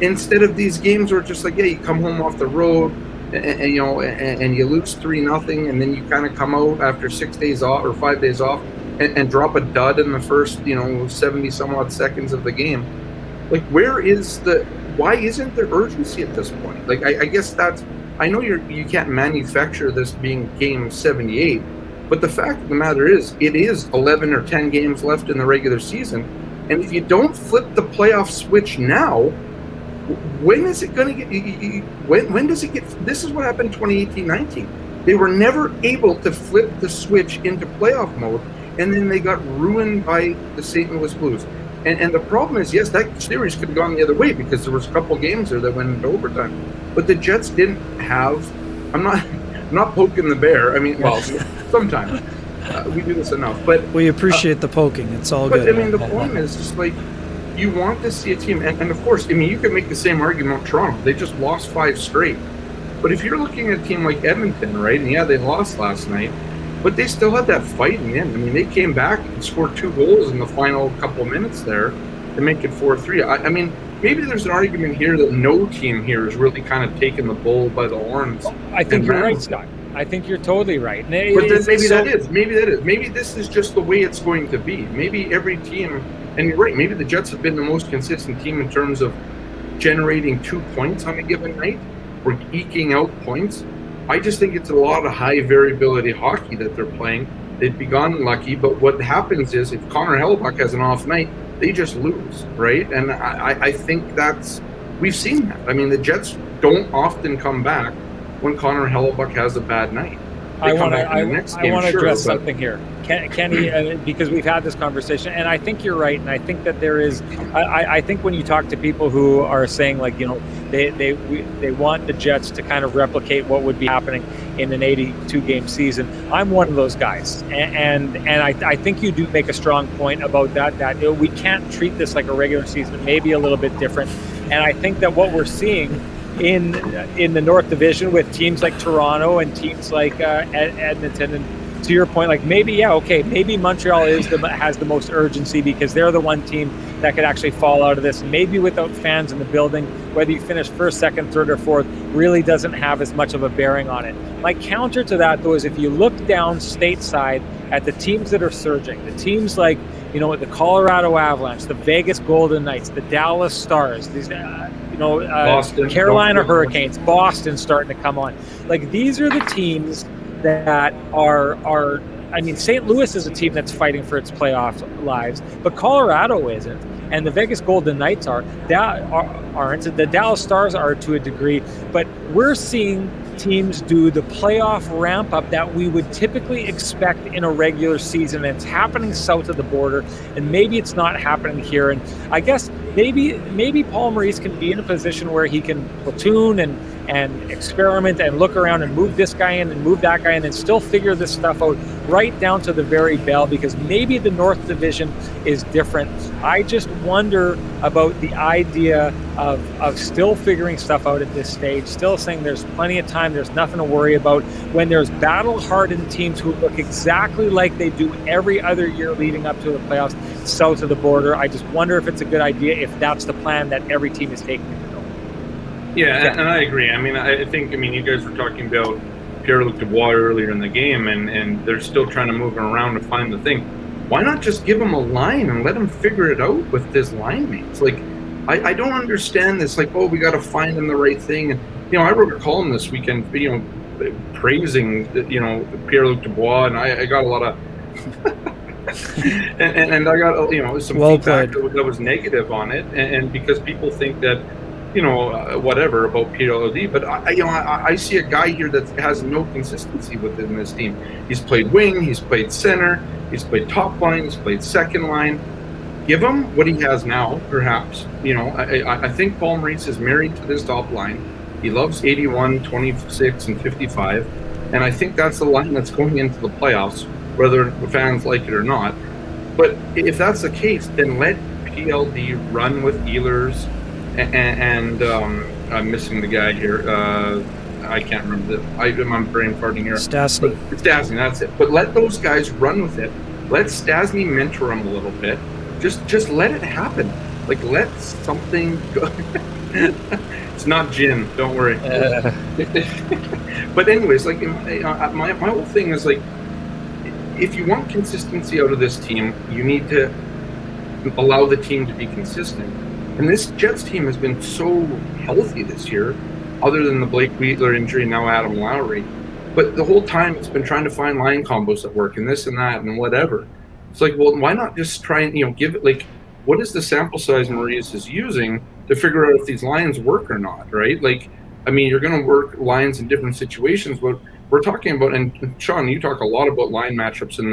instead of these games where it's just like, yeah, you come home off the road and you know, and you lose 3-0, and then you kind of come out after 6 days off or 5 days off and drop a dud in the first, 70 some odd seconds of the game. Like, why isn't there urgency at this point? Like, I guess I know you can't manufacture this being game 78, but the fact of the matter is, it is 11 or 10 games left in the regular season. And if you don't flip the playoff switch now, when is it going to get, when does it get, this is what happened in 2018-19. They were never able to flip the switch into playoff mode, and then they got ruined by the St. Louis Blues. And the problem is, yes, that series could have gone the other way because there was a couple games there that went into overtime. But the Jets didn't have, I'm not poking the bear. I mean, well, sometimes we do this enough. But we appreciate the poking. It's all good. But, I mean, the point is just like, you want to see a team, and of course, I mean, you could make the same argument with Toronto. They just lost 5 straight. But if you're looking at a team like Edmonton, right, and yeah, they lost last night, but they still had that fight in the end. I mean, they came back and scored 2 goals in the final couple of minutes there to make it 4-3. I mean, maybe there's an argument here that no team here is really kind of taking the bull by the horns. I think you're right, Scott. I think you're totally right. But then maybe that is. Maybe this is just the way it's going to be. Maybe every team, and you're right, maybe the Jets have been the most consistent team in terms of generating 2 points on a given night or eking out points. I just think it's a lot of high variability hockey that they're playing. They've begun unlucky, but what happens is if Connor Hellebuyck has an off night, they just lose, right? And I think we've seen that. I mean, the Jets don't often come back when Connor Hellebuyck has a bad night. I want to address something here, Kenny, because we've had this conversation, and I think you're right, and I think that there is. I think when you talk to people who are saying, like, they want the Jets to kind of replicate what would be happening in an 82-game season, I'm one of those guys, and I think you do make a strong point about that we can't treat this like a regular season, maybe a little bit different, and I think that what we're seeing in the North Division with teams like Toronto and teams like Edmonton, and to your point, like maybe Montreal has the most urgency because they're the one team that could actually fall out of this. Maybe without fans in the building, whether you finish first, second, third, or fourth really doesn't have as much of a bearing on it. My counter to that, though, is if you look down stateside at the teams that are surging, the teams like the Colorado Avalanche, the Vegas Golden Knights, the Dallas Stars, these Boston, Carolina Hurricanes, Boston starting to come on. Like, these are the teams that are I mean, St. Louis is a team that's fighting for its playoff lives, but Colorado isn't, and the Vegas Golden Knights aren't. The Dallas Stars are to a degree, but we're seeing teams do the playoff ramp up that we would typically expect in a regular season, and it's happening south of the border, and maybe it's not happening here. And I guess maybe Paul Maurice can be in a position where he can platoon and experiment and look around and move this guy in and move that guy in and still figure this stuff out right down to the very bell, because maybe the North Division is different. I just wonder about the idea of still figuring stuff out at this stage, still saying there's plenty of time, there's nothing to worry about, when there's battle-hardened teams who look exactly like they do every other year leading up to the playoffs south of the border. I just wonder if it's a good idea, if that's the plan that every team is taking. Yeah, and I agree. I think you guys were talking about Pierre Lutumba earlier in the game, and they're still trying to move him around to find the thing. Why not just give him a line and let him figure it out with his line mates? Like, I don't understand this. Like, we got to find him the right thing. And I wrote a column this weekend, praising Pierre Lutumba, and I got a lot of and I got some feedback that was negative on it, and because people think that whatever about PLD, but I see a guy here that has no consistency within this team. He's played wing, he's played center, he's played top line, he's played second line. Give him what he has now, perhaps. I think Paul Maurice is married to this top line. He loves 81, 26, and 55, and I think that's the line that's going into the playoffs, whether the fans like it or not. But if that's the case, then let PLD run with Ehlers. And I'm missing the guy here. I can't remember I'm brain farting here. Stastny, that's it. But let those guys run with it. Let Stastny mentor him a little bit. Just let it happen. Like, let something go. It's not gin, don't worry. But anyways, like my whole thing is like, if you want consistency out of this team, you need to allow the team to be consistent. And this Jets team has been so healthy this year, other than the Blake Wheatler injury, now Adam Lowry. But the whole time it's been trying to find line combos that work and this and that and whatever. It's like, well, why not just try and, give it, like, what is the sample size Maurice is using to figure out if these lines work or not, right? Like, I mean, you're going to work lines in different situations, but we're talking about, and Sean, you talk a lot about line matchups in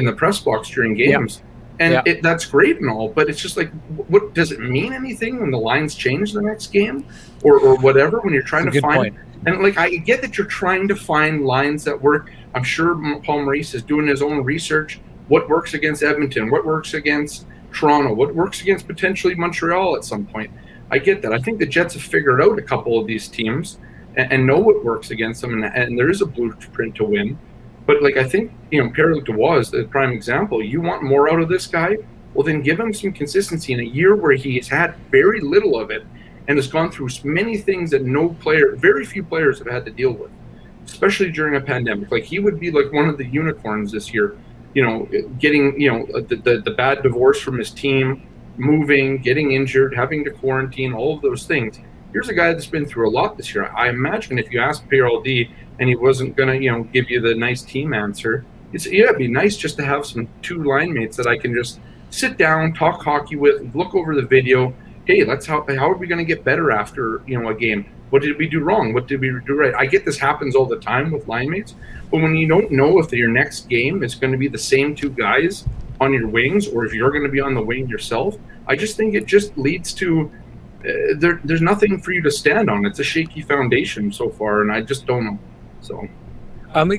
the press box during games. Yeah. And that's great and all, but it's just like, what does it mean anything when the lines change the next game or whatever, when you're trying to find point. And like, I get that you're trying to find lines that work. I'm sure Paul Maurice is doing his own research. What works against Edmonton? What works against Toronto? What works against potentially Montreal at some point? I get that. I think the Jets have figured out a couple of these teams and know what works against them, and there is a blueprint to win. But like, I think, Pierre Lutumba is the prime example. You want more out of this guy? Well, then give him some consistency in a year where he's had very little of it and has gone through many things that very few players have had to deal with, especially during a pandemic. Like, he would be like one of the unicorns this year, getting, the bad divorce from his team, moving, getting injured, having to quarantine, all of those things. Here's a guy that's been through a lot this year. I imagine if you asked Pierre LD and he wasn't going to, give you the nice team answer, it'd be nice just to have two line mates that I can just sit down, talk hockey with, look over the video. Hey, how are we going to get better after, a game? What did we do wrong? What did we do right? I get this happens all the time with line mates, but when you don't know if your next game is going to be the same two guys on your wings or if you're going to be on the wing yourself, I just think it just leads to there's nothing for you to stand on. It's a shaky foundation so far, and I just don't know. So,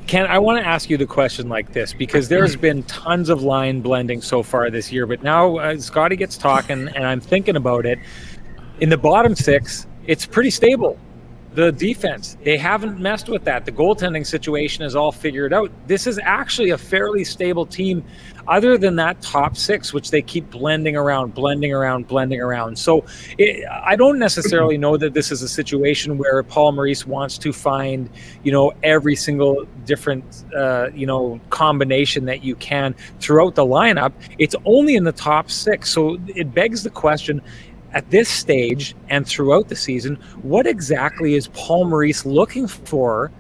Ken, I want to ask you the question like this, because there's been tons of line blending so far this year, but now Scotty gets talking, and I'm thinking about it. In the bottom six, it's pretty stable. The defense, they haven't messed with that. The goaltending situation is all figured out. This is actually a fairly stable team, other than that top six, which they keep blending around. So I don't necessarily know that this is a situation where Paul Maurice wants to find, every single different, combination that you can throughout the lineup. It's only in the top six. So it begs the question, at this stage and throughout the season, what exactly is Paul Maurice looking for?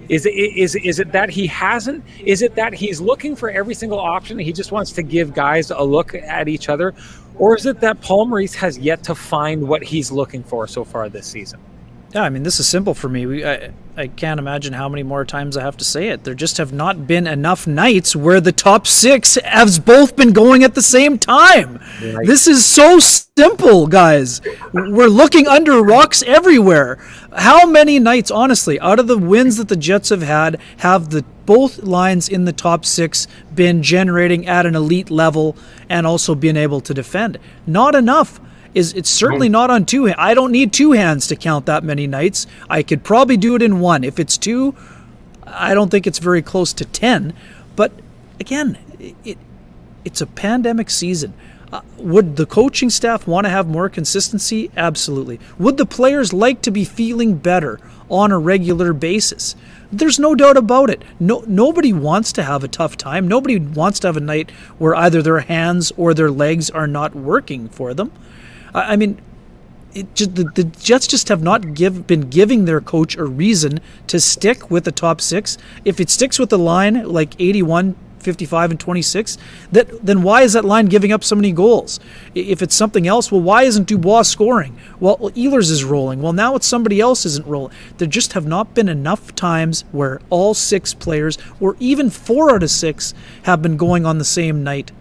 Is it that he hasn't? Is it that he's looking for every single option? He just wants to give guys a look at each other? Or is it that Paul Maurice has yet to find what he's looking for so far this season? Yeah, I mean, this is simple for me. I can't imagine how many more times I have to say it. There just have not been enough nights where the top six have both been going at the same time. Right. This is so simple, guys. We're looking under rocks everywhere. How many nights, honestly, out of the wins that the Jets have had, have both lines in the top six been generating at an elite level and also been able to defend? Not enough. It's certainly not on two hands. I don't need two hands to count that many nights. I could probably do it in one. If it's two, I don't think it's very close to 10. But again, it's a pandemic season. Would the coaching staff want to have more consistency? Absolutely. Would the players like to be feeling better on a regular basis? There's no doubt about it. Nobody wants to have a tough time. Nobody wants to have a night where either their hands or their legs are not working for them. I mean, the Jets just have not been giving their coach a reason to stick with the top six. If it sticks with the line like 81, 55, and 26, then why is that line giving up so many goals? If it's something else, well, why isn't Dubois scoring? Well, Ehlers is rolling. Well, now it's somebody else isn't rolling. There just have not been enough times where all six players, or even 4 out of 6, have been going on the same night.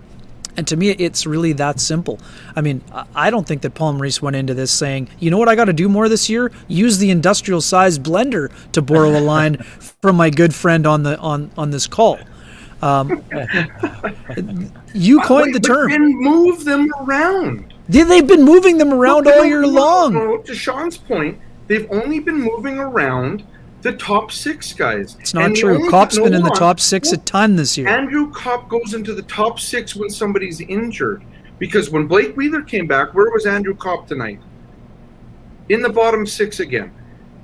And to me, it's really that simple. I mean, I don't think that Paul Maurice went into this saying, you know what I got to do more this year? Use the industrial-sized blender, to borrow a line from my good friend on this call. You coined the term. Then move them around. They've been moving them around all year long. No, to Sean's point, they've only been moving around the top 6 guys. It's not true. Copp's been in the top 6 a ton this year. Andrew Copp goes into the top 6 when somebody's injured, Because when Blake Wheeler came back, where was Andrew Kopp tonight? In the bottom six again.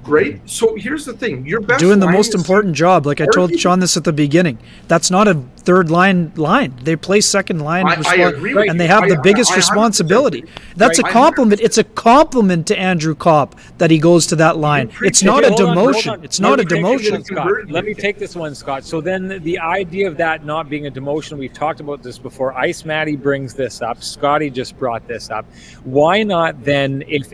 Right? So here's the thing. Your best doing the most important job. Like I told Sean this at the beginning. That's not a third line. They play second line and they have the biggest responsibility. That's a compliment. It's a compliment to Andrew Kopp that he goes to that line. It's not a demotion. It's not a demotion. Scott. Let me take this one, Scott. So then the idea of that not being a demotion, we've talked about this before. Ice Matty brings this up. Scotty just brought this up. Why not then, if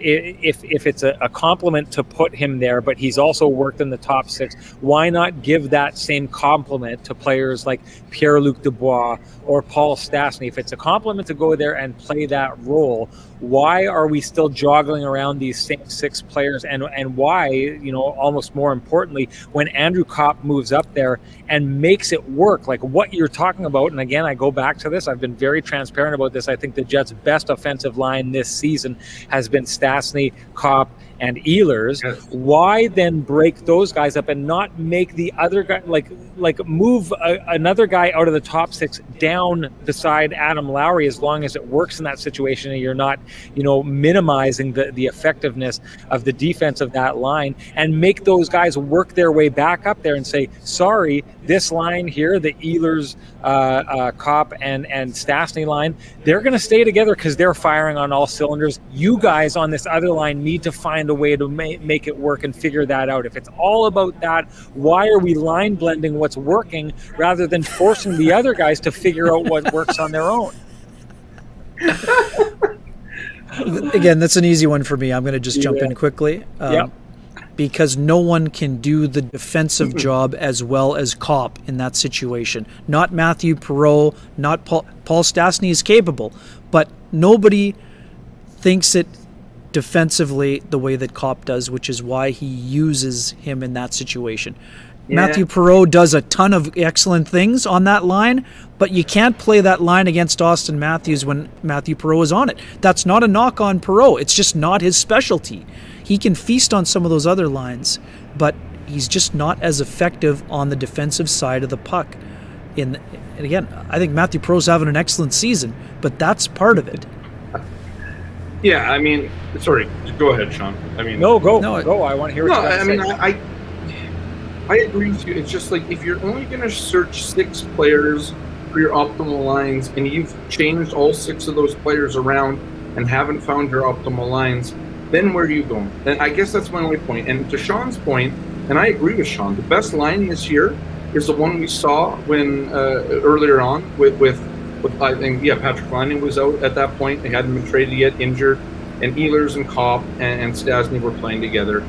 it's a compliment to put him there, but he's also worked in the top six, why not give that same compliment to players like Pierre-Luc Dubois or Paul Stastny? If it's a compliment to go there and play that role, why are we still joggling around these same six players? And why, almost more importantly, when Andrew Kopp moves up there and makes it work, like what you're talking about, and again, I go back to this, I've been very transparent about this, I think the Jets' best offensive line this season has been Stastny, Kopp, and Ehlers. Yes. Why then break those guys up and not make the other guy, like move another guy out of the top six down beside Adam Lowry, as long as it works in that situation and you're not, minimizing the effectiveness of the defense of that line, and make those guys work their way back up there and say, sorry, this line here, the Ehlers, Kopp, and Stastny line, they're going to stay together because they're firing on all cylinders. You guys on this other line need to find a way to make it work and figure that out. If it's all about that, why are we line blending what's working rather than forcing the other guys to figure out what works on their own? Again, that's an easy one for me. I'm going to just jump in quickly. Because no one can do the defensive job as well as Kopp in that situation. Not Matthew Perreault, not Paul Stastny is capable, but nobody thinks it defensively the way that Kopp does, which is why he uses him in that situation. Yeah. Matthew Perreault does a ton of excellent things on that line, but you can't play that line against Austin Matthews when Matthew Perreault is on it. That's not a knock on Perreault. It's just not his specialty. He can feast on some of those other lines, but he's just not as effective on the defensive side of the puck. And again, I think Matthew Perreault's having an excellent season, but that's part of it. Yeah, I mean, sorry, go ahead, Sean. Go. I want to hear what you have to say. I agree with you. It's just like, if you're only going to search six players for your optimal lines, and you've changed all six of those players around and haven't found your optimal lines, then where are you going? And I guess that's my only point. And to Sean's point, and I agree with Sean, the best line this year is the one we saw when earlier on with I think, Patrick Laine was out at that point. They hadn't been traded yet, injured, and Ehlers and Kopp and Stastny were playing together,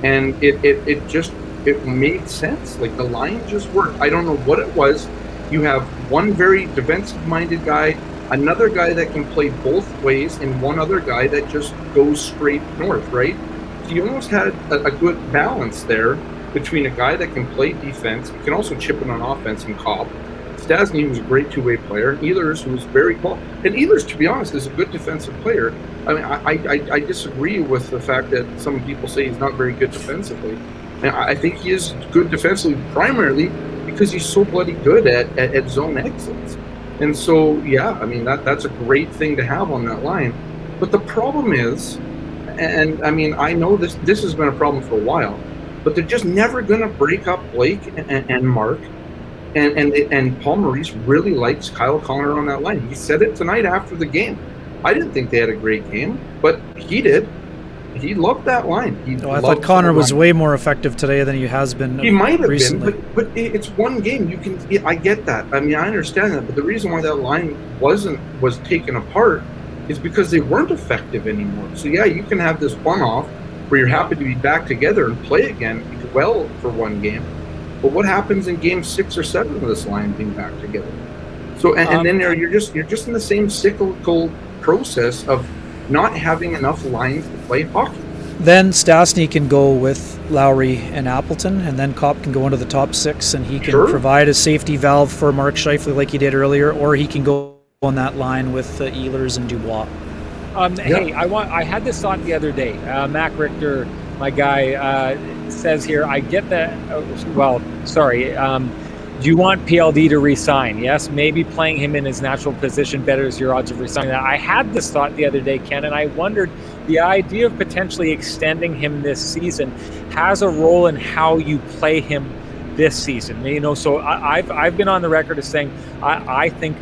and it made sense. Like, the line just worked. I don't know what it was. You have one very defensive-minded guy, another guy that can play both ways, and one other guy that just goes straight north, right? So you almost had a good balance there between a guy that can play defense, he can also chip in on offense, and Kopp. Stastny was a great two-way player. Ehlers, who was very cool. And Ehlers, to be honest, is a good defensive player. I mean, I disagree with the fact that some people say he's not very good defensively. And I think he is good defensively primarily because he's so bloody good at zone excellence. And so, that's a great thing to have on that line. But the problem is, and I mean, I know this has been a problem for a while, but they're just never going to break up Blake and Mark. And Paul Maurice really likes Kyle Connor on that line. He said it tonight after the game. I didn't think they had a great game, but he did. He loved that line. I thought Connor was way more effective today than he has been. He might have recently. been, but it's one game. I get that. I mean, I understand that. But the reason why that line was taken apart is because they weren't effective anymore. So you can have this one-off where you're happy to be back together and play again well for one game. But what happens in game 6 or 7 of this line being back together? So and then you're just in the same cyclical process of not having enough lines to play hockey. Then Stastny can go with Lowry and Appleton, and then Kopp can go into the top 6, and he can provide a safety valve for Mark Scheifele like he did earlier, or he can go on that line with Ehlers and Dubois. Hey, I had this thought the other day. Mac Richter, my guy, says here, I get that. Do you want PLD to resign? Yes, maybe playing him in his natural position betters your odds of resigning. That. I had this thought the other day, Ken, and I wondered the idea of potentially extending him this season has a role in how you play him this season. You know, so I've been on the record as saying I think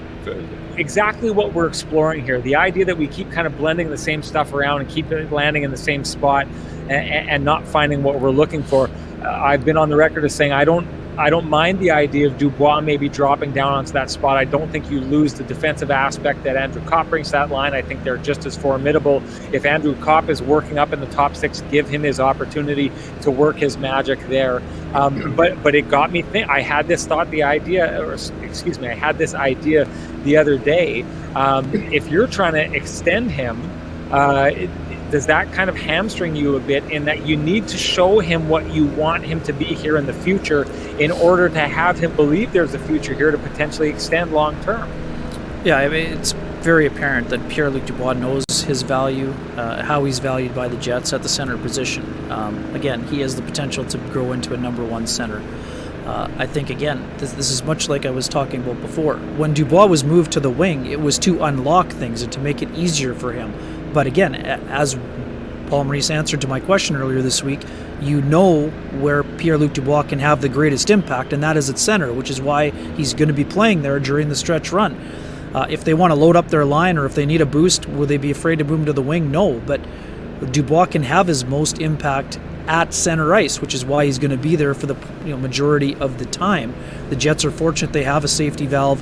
exactly what we're exploring here. The idea that we keep kind of blending the same stuff around and keep it landing in the same spot and not finding what we're looking for. I've been on the record as saying I don't mind the idea of Dubois maybe dropping down onto that spot. I don't think you lose the defensive aspect that Andrew Kopp brings to that line. I think they're just as formidable. If Andrew Kopp is working up in the top six, give him his opportunity to work his magic there. But it got me thinking. I had this idea the other day. If you're trying to extend him, does that kind of hamstring you a bit in that you need to show him what you want him to be here in the future in order to have him believe there's a future here to potentially extend long term? Yeah, I mean, it's very apparent that Pierre-Luc Dubois knows his value, how he's valued by the Jets at the center position. Again, he has the potential to grow into a number one center. I think, again, this is much like I was talking about before. When Dubois was moved to the wing, it was to unlock things and to make it easier for him. But again, as Paul Maurice answered to my question earlier this week, you know where Pierre-Luc Dubois can have the greatest impact, and that is at center, which is why he's going to be playing there during the stretch run. If they want to load up their line or if they need a boost, will they be afraid to move him to the wing? No, but Dubois can have his most impact at center ice, which is why he's going to be there for the majority of the time. The Jets are fortunate they have a safety valve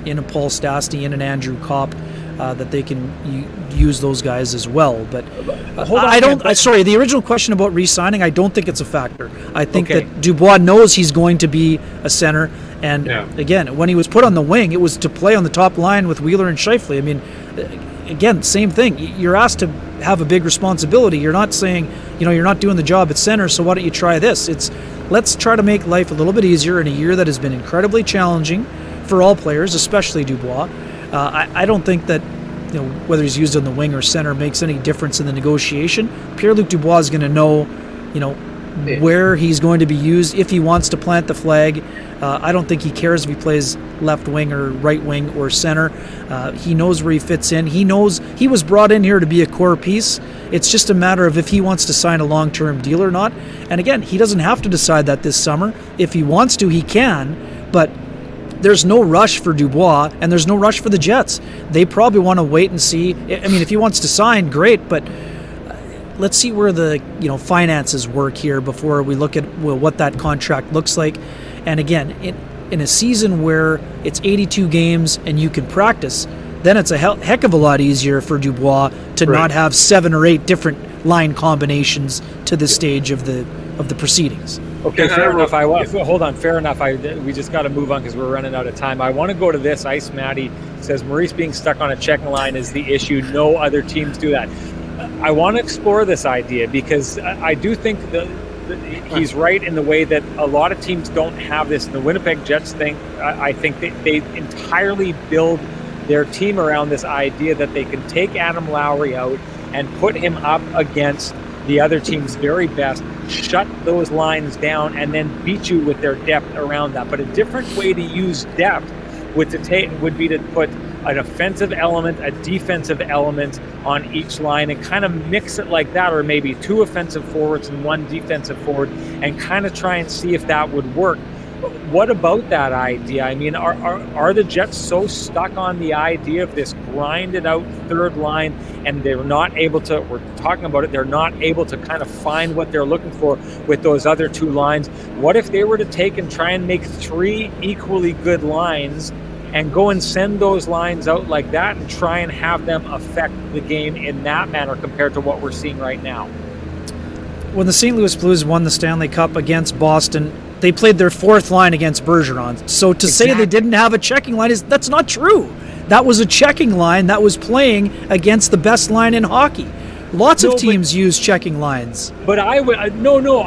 in a Paul Stastny, in an Andrew Kopp, that they can use those guys as well. But sorry, the original question about re-signing, I don't think it's a factor. I think that Dubois knows he's going to be a center. And again, when he was put on the wing, it was to play on the top line with Wheeler and Scheifele. I mean, again, same thing. You're asked to have a big responsibility. You're not saying, you're not doing the job at center, so why don't you try this? It's let's try to make life a little bit easier in a year that has been incredibly challenging for all players, especially Dubois. I don't think that whether he's used on the wing or center makes any difference in the negotiation. Pierre-Luc Dubois is going to know, where he's going to be used if he wants to plant the flag. I don't think he cares if he plays left wing or right wing or center. He knows where he fits in. He knows he was brought in here to be a core piece. It's just a matter of if he wants to sign a long-term deal or not. And again, he doesn't have to decide that this summer. If he wants to, he can. But there's no rush for Dubois, and there's no rush for the Jets. They probably want to wait and see. I mean, if he wants to sign, great, but let's see where the finances work here before we look at what that contract looks like. And again, in a season where it's 82 games and you can practice, then it's a heck of a lot easier for Dubois to not have 7 or 8 different line combinations to this stage of the proceedings. Okay, fair enough. Hold on, fair enough. We just got to move on because we're running out of time. I want to go to this. Ice Matty says Maurice being stuck on a checking line is the issue. No other teams do that. I want to explore this idea because I do think he's right in the way that a lot of teams don't have this. The Winnipeg Jets I think they entirely build their team around this idea that they can take Adam Lowry out and put him up against the other team's very best, shut those lines down, and then beat you with their depth around that. But a different way to use depth would be to put an offensive element, a defensive element on each line and kind of mix it like that, or maybe 2 offensive forwards and 1 defensive forward, and kind of try and see if that would work. What about that idea? I mean, are the Jets so stuck on the idea of this grinded out third line and they're not able to, we're talking about it, they're not able to kind of find what they're looking for with those other 2 lines? What if they were to take and try and make 3 equally good lines and go and send those lines out like that and try and have them affect the game in that manner compared to what we're seeing right now? When the St. Louis Blues won the Stanley Cup against Boston, they played their 4th line against Bergeron. So to say they didn't have a checking line, that's not true. That was a checking line that was playing against the best line in hockey. Lots of teams use checking lines. But I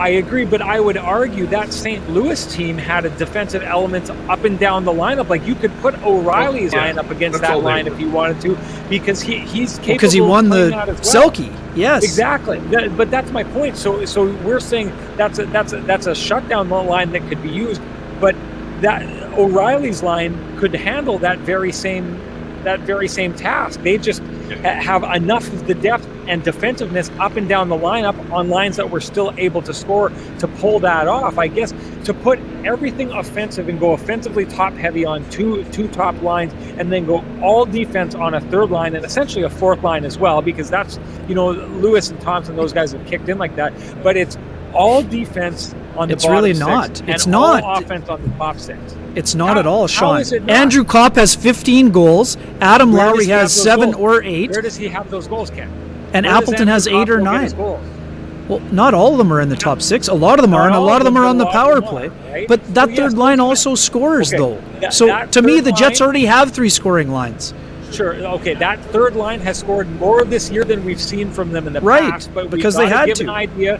agree. But I would argue that St. Louis team had a defensive element up and down the lineup. Like, you could put O'Reilly's line up against that line if you wanted to, because he's capable. Because he won the Selke. Yes, exactly. But that's my point. So we're saying that's a shutdown line that could be used. But that O'Reilly's line could handle that very same task. They just have enough of the depth and defensiveness up and down the lineup on lines that were still able to score to pull that off. I guess to put everything offensive and go offensively top heavy on two top lines, and then go all defense on a third line and essentially a fourth line as well, because that's, Lewis and Thompson, those guys have kicked in like that, but it's all defense on the It's bottom really six not. and It's all not. offense on the top six. It's not at all, Sean. How is it not? Andrew Kopp has 15 goals. Adam Where does Lowry he have has those 7 goals? or 8. Where does he have those goals, Ken? And Where does Appleton has Andrew 8 or Kopp go get 9. his goals? Well, not all of them are in the top 6. A lot of them are, and a lot of them are on the power play. Right? But that So, third yes, line also scores, okay. though. That So to me, third the Jets line- already have 3 scoring lines. Sure. Okay, that third line has scored more this year than we've seen from them in the Right, past. But because we've they got had give to. an idea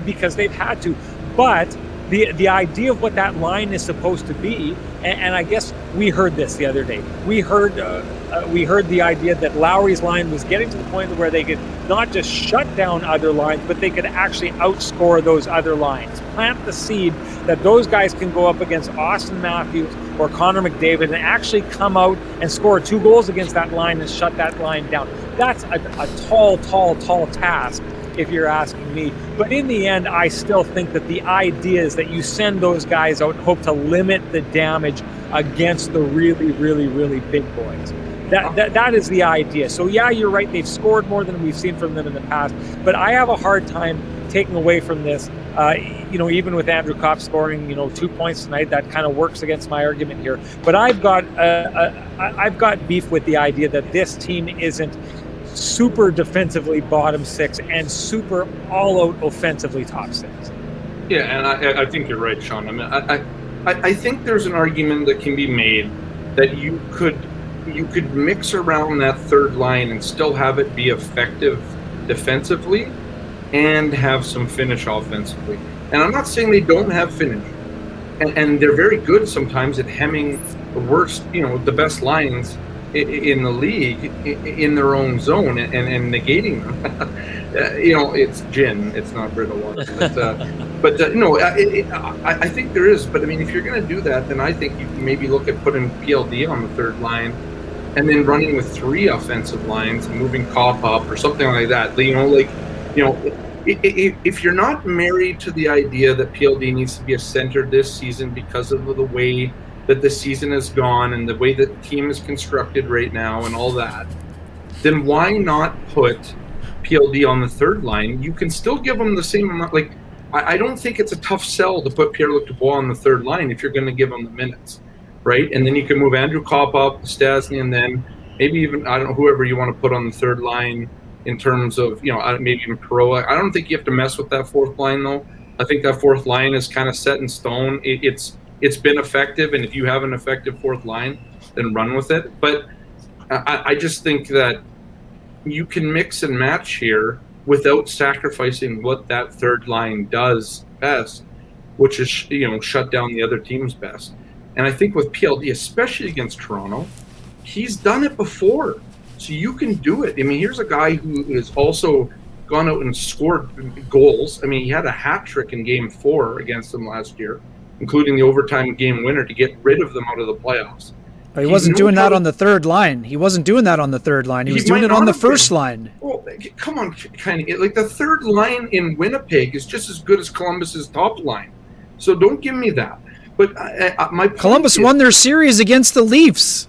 because they've had to. But the idea of what that line is supposed to be, and I guess we heard this the other day. We heard the idea that Lowry's line was getting to the point where they could not just shut down other lines, but they could actually outscore those other lines. Plant the seed that those guys can go up against Austin Matthews or Connor McDavid and actually come out and score 2 goals against that line and shut that line down. That's a tall task, if you're asking me. But in the end, I still think that the idea is that you send those guys out and hope to limit the damage against the really, really, really big boys. That is the idea. So yeah, you're right. They've scored more than we've seen from them in the past. But I have a hard time taking away from this. Even with Andrew Kopp scoring, 2 points tonight, that kind of works against my argument here. But I've got beef with the idea that this team isn't super defensively bottom 6 and super all-out offensively top 6. Yeah, and I think you're right, Sean. I mean, I think there's an argument that can be made that you could mix around that third line and still have it be effective defensively and have some finish offensively. And I'm not saying they don't have finish, and they're very good sometimes at hemming the worst, the best lines in the league in their own zone and negating them. It's gin, it's not Brita water. I think there is. But I mean, if you're going to do that, then I think you can maybe look at putting PLD on the third line and then running with 3 offensive lines and moving Kopp up or something like that. If you're not married to the idea that PLD needs to be a center this season because of the way that the season has gone and the way that the team is constructed right now and all that, then why not put PLD on the third line? You can still give them the same amount. Like, I don't think it's a tough sell to put Pierre-Luc Dubois on the third line if you're going to give him the minutes, right? And then you can move Andrew Kopp up, Stastny, and then maybe even, I don't know, whoever you want to put on the third line in terms of, maybe even Perot. I don't think you have to mess with that fourth line, though. I think that fourth line is kind of set in stone. It's been effective, and if you have an effective fourth line, then run with it. But I just think that you can mix and match here without sacrificing what that third line does best, which is, shut down the other team's best. And I think with PLD, especially against Toronto, he's done it before. So you can do it. I mean, here's a guy who has also gone out and scored goals. I mean, he had a hat trick in Game 4 against them last year, including the overtime game winner to get rid of them out of the playoffs. But he wasn't doing that on the third line. He wasn't doing that on the third line. He was doing it on the first line. Well, come on, kind of. Like, the third line in Winnipeg is just as good as Columbus's top line. So don't give me that. But my point Columbus won their series against the Leafs.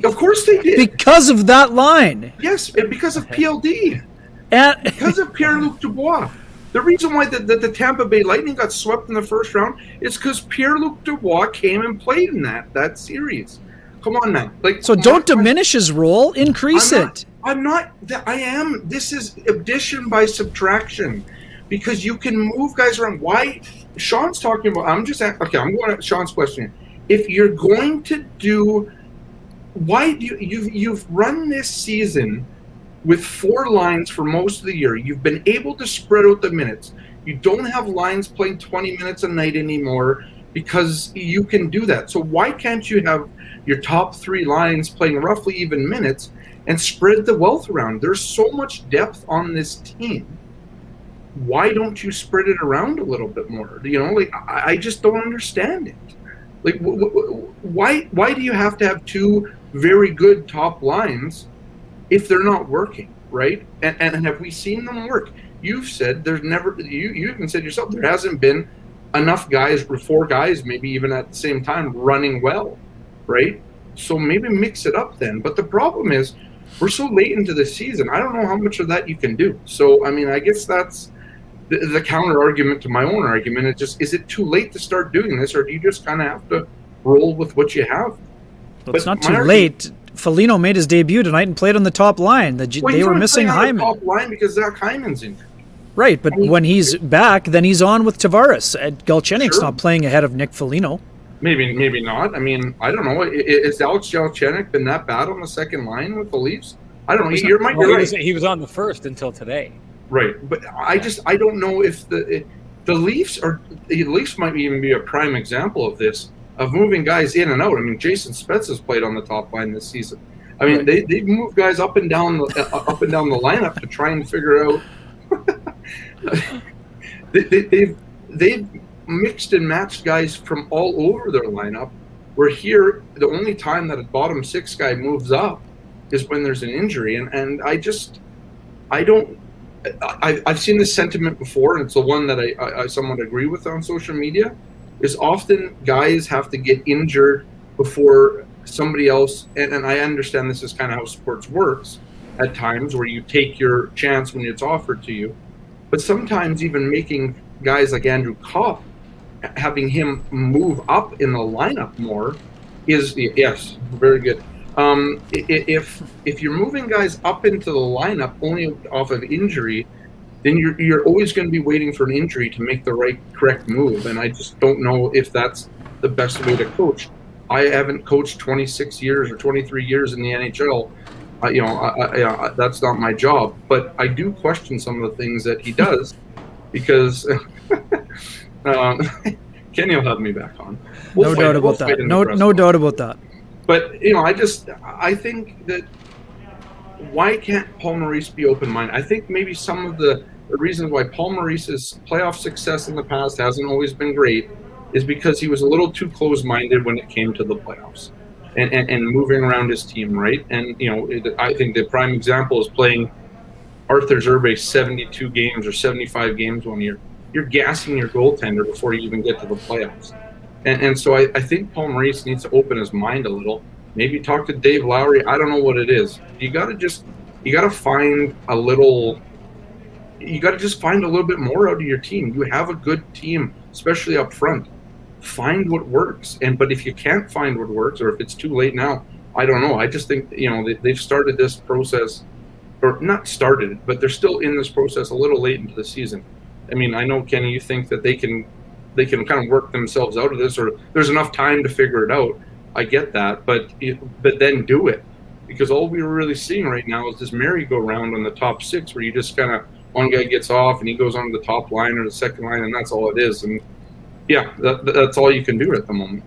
Of course they did. Because of that line. Yes, and because of PLD. And because of Pierre-Luc Dubois. The reason why the Tampa Bay Lightning got swept in the first round is because Pierre-Luc Dubois came and played in that series. Come on now. So don't diminish his role, increase it. I am. This is addition by subtraction, because you can move guys around. Why? Sean's talking about, I'm going to Sean's question. If you're going to do, why do you've run this season with 4 lines for most of the year. You've been able to spread out the minutes. You don't have lines playing 20 minutes a night anymore because you can do that. So why can't you have your top 3 lines playing roughly even minutes and spread the wealth around? There's so much depth on this team. Why don't you spread it around a little bit more? I just don't understand it. Like, why do you have to have two very good top lines if they're not working, right? And have we seen them work? You've said there's never, you even said yourself, there hasn't been enough guys, 4 guys, maybe even at the same time, running well, right? So maybe mix it up then. But the problem is, we're so late into the season. I don't know how much of that you can do. So, I mean, I guess that's the counter argument to my own argument. It's just, is it too late to start doing this, or do you just kind of have to roll with what you have? Well, it's not too late. Felino made his debut tonight and played on the top line. They were missing Hyman. Top line because Zach Hyman's injured. Right, but when he's back, then he's on with Tavares. Galchenyuk's not playing ahead of Nick Felino. Maybe not. I mean, I don't know. Is Alex Galchenyuk been that bad on the second line with the Leafs? I don't know. You're right. He was on the first until today. Right, but I don't know if the Leafs might even be a prime example of this, of moving guys in and out. I mean, Jason Spezza has played on the top line this season. I mean, they've moved guys up and down the lineup to try and figure out. They've mixed and matched guys from all over their lineup. Where here, the only time that a bottom 6 guy moves up is when there's an injury, and I've seen this sentiment before, and it's the one that I somewhat agree with on social media. Is often guys have to get injured before somebody else, and I understand this is kind of how sports works at times, where you take your chance when it's offered to you. But sometimes even making guys like Andrew Kopp, having him move up in the lineup more is, yes, very good. If you're moving guys up into the lineup only off of injury, then you're always going to be waiting for an injury to make the correct move. And I just don't know if that's the best way to coach. I haven't coached 26 years or 23 years in the NHL. That's not my job. But I do question some of the things that he does because Kenny will have me back on. No doubt about that. No doubt about that. But, I think that why can't Paul Maurice be open-minded? I think maybe some of the reasons why Paul Maurice's playoff success in the past hasn't always been great is because he was a little too close-minded when it came to the playoffs and moving around his team, right? And, I think the prime example is playing Arthur Zerbe 72 games or 75 games one year. You're gassing your goaltender before you even get to the playoffs. And so I think Paul Maurice needs to open his mind a little. Maybe talk to Dave Lowry. I don't know what it is. You got to find a little bit more out of your team. You have a good team, especially up front. Find what works. But if you can't find what works, or if it's too late now, I don't know. I just think, they've started this process, or not started, but they're still in this process a little late into the season. I mean, I know, Kenny, you think that they can kind of work themselves out of this, or there's enough time to figure it out. I get that, but then do it, because all we're really seeing right now is this merry-go-round on the top 6, where you just kind of, one guy gets off and he goes on to the top line or the second line, and that's all it is. And yeah, that's all you can do at the moment.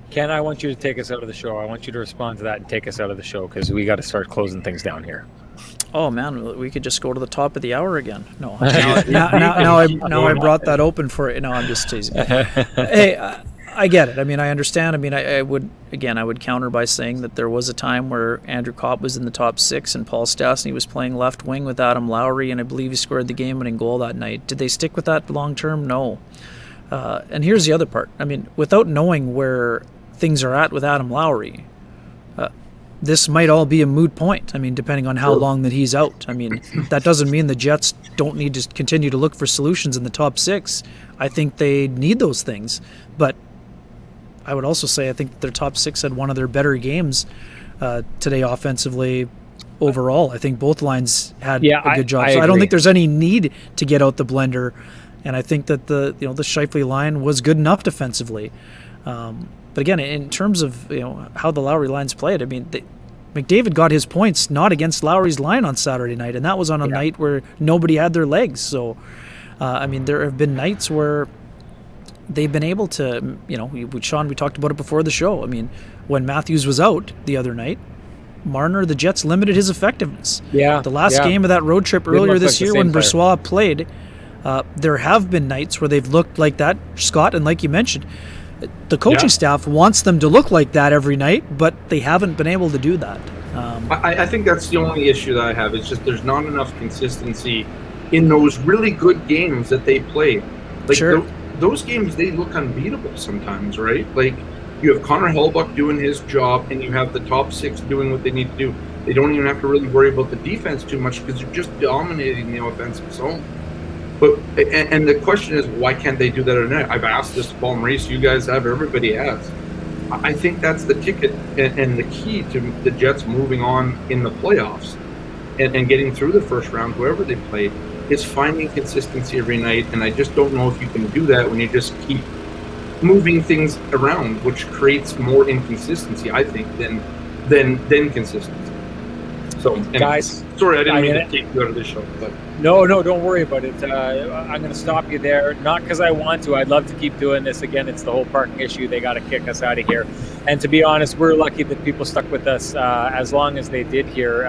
Ken, I want you to take us out of the show. I want you to respond to that and take us out of the show, because we got to start closing things down here. Oh man, we could just go to the top of the hour again. No, now I brought that open for it. No, I'm just teasing. Hey, I get it. I mean, I understand. I mean, I would counter by saying that there was a time where Andrew Kopp was in the top 6 and Paul Stastny was playing left wing with Adam Lowry, and I believe he scored the game-winning goal that night. Did they stick with that long term? No. And here's the other part. I mean, without knowing where things are at with Adam Lowry, this might all be a moot point. I mean, depending on how long that he's out. I mean, that doesn't mean the Jets don't need to continue to look for solutions in the top 6. I think they need those things. But I would also say I think their top 6 had one of their better games today offensively overall. I think both lines had a good job. So I don't think there's any need to get out the blender. And I think that the Scheifele line was good enough defensively. But again, in terms of how the Lowry lines played, I mean, McDavid got his points not against Lowry's line on Saturday night, and that was on a night where nobody had their legs. So, I mean, there have been nights where they've been able to, Sean, we talked about it before the show. I mean, when Matthews was out the other night, Marner, the Jets limited his effectiveness. Yeah. The last game of that road trip earlier this year when Brossoit played, there have been nights where they've looked like that, Scott, and like you mentioned, The coaching staff wants them to look like that every night, but they haven't been able to do that. I think that's the only issue that I have. It's just there's not enough consistency in those really good games that they play. Like those games, they look unbeatable sometimes, right? Like you have Connor Hellebuyck doing his job, and you have the top 6 doing what they need to do. They don't even have to really worry about the defense too much because they're just dominating the offensive zone. But and the question is, why can't they do that at night? I've asked this to Paul Morrissey, you guys have, everybody has. I think that's the ticket and the key to the Jets moving on in the playoffs and getting through the first round, whoever they play, is finding consistency every night. And I just don't know if you can do that when you just keep moving things around, which creates more inconsistency, I think, than consistency. So, guys, sorry, I didn't mean to take you out of the show. But. No, don't worry about it. I'm going to stop you there. Not because I want to. I'd love to keep doing this. Again, it's the whole parking issue. They got to kick us out of here. And to be honest, we're lucky that people stuck with us as long as they did here.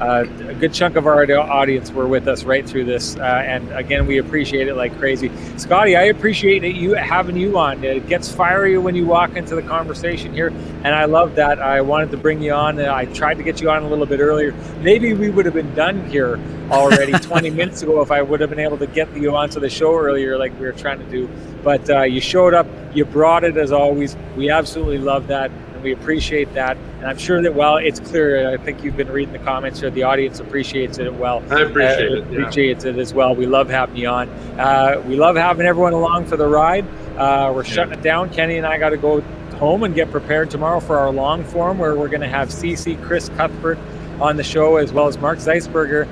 A good chunk of our audience were with us right through this. And again, we appreciate it like crazy. Scotty, I appreciate having you on. It gets fiery when you walk into the conversation here. And I love that. I wanted to bring you on. I tried to get you on a little bit earlier. Maybe we would have been done here already 20 minutes ago if I would have been able to get you onto the show earlier like we were trying to do. But you showed up. You brought it as always. We absolutely love that. We appreciate that, and I'm sure that, well, it's clear. I think you've been reading the comments here. The audience appreciates it well. I appreciate it. Appreciates it as well. We love having you on. We love having everyone along for the ride. We're shutting it down. Kenny and I got to go home and get prepared tomorrow for our long form, where we're going to have CC Chris Cuthbert on the show, as well as Mike Zeisberger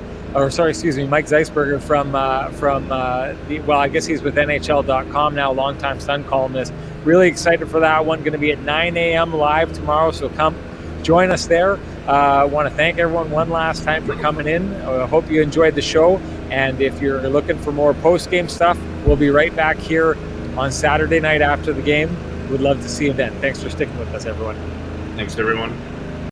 from I guess he's with NHL.com now, longtime Sun columnist. Really excited for that one. Going to be at 9 a.m. live tomorrow, so come join us there. I want to thank everyone one last time for coming in. I hope you enjoyed the show, and if you're looking for more post-game stuff, we'll be right back here on Saturday night after the game. We'd love to see you then. Thanks for sticking with us, everyone. Thanks, everyone.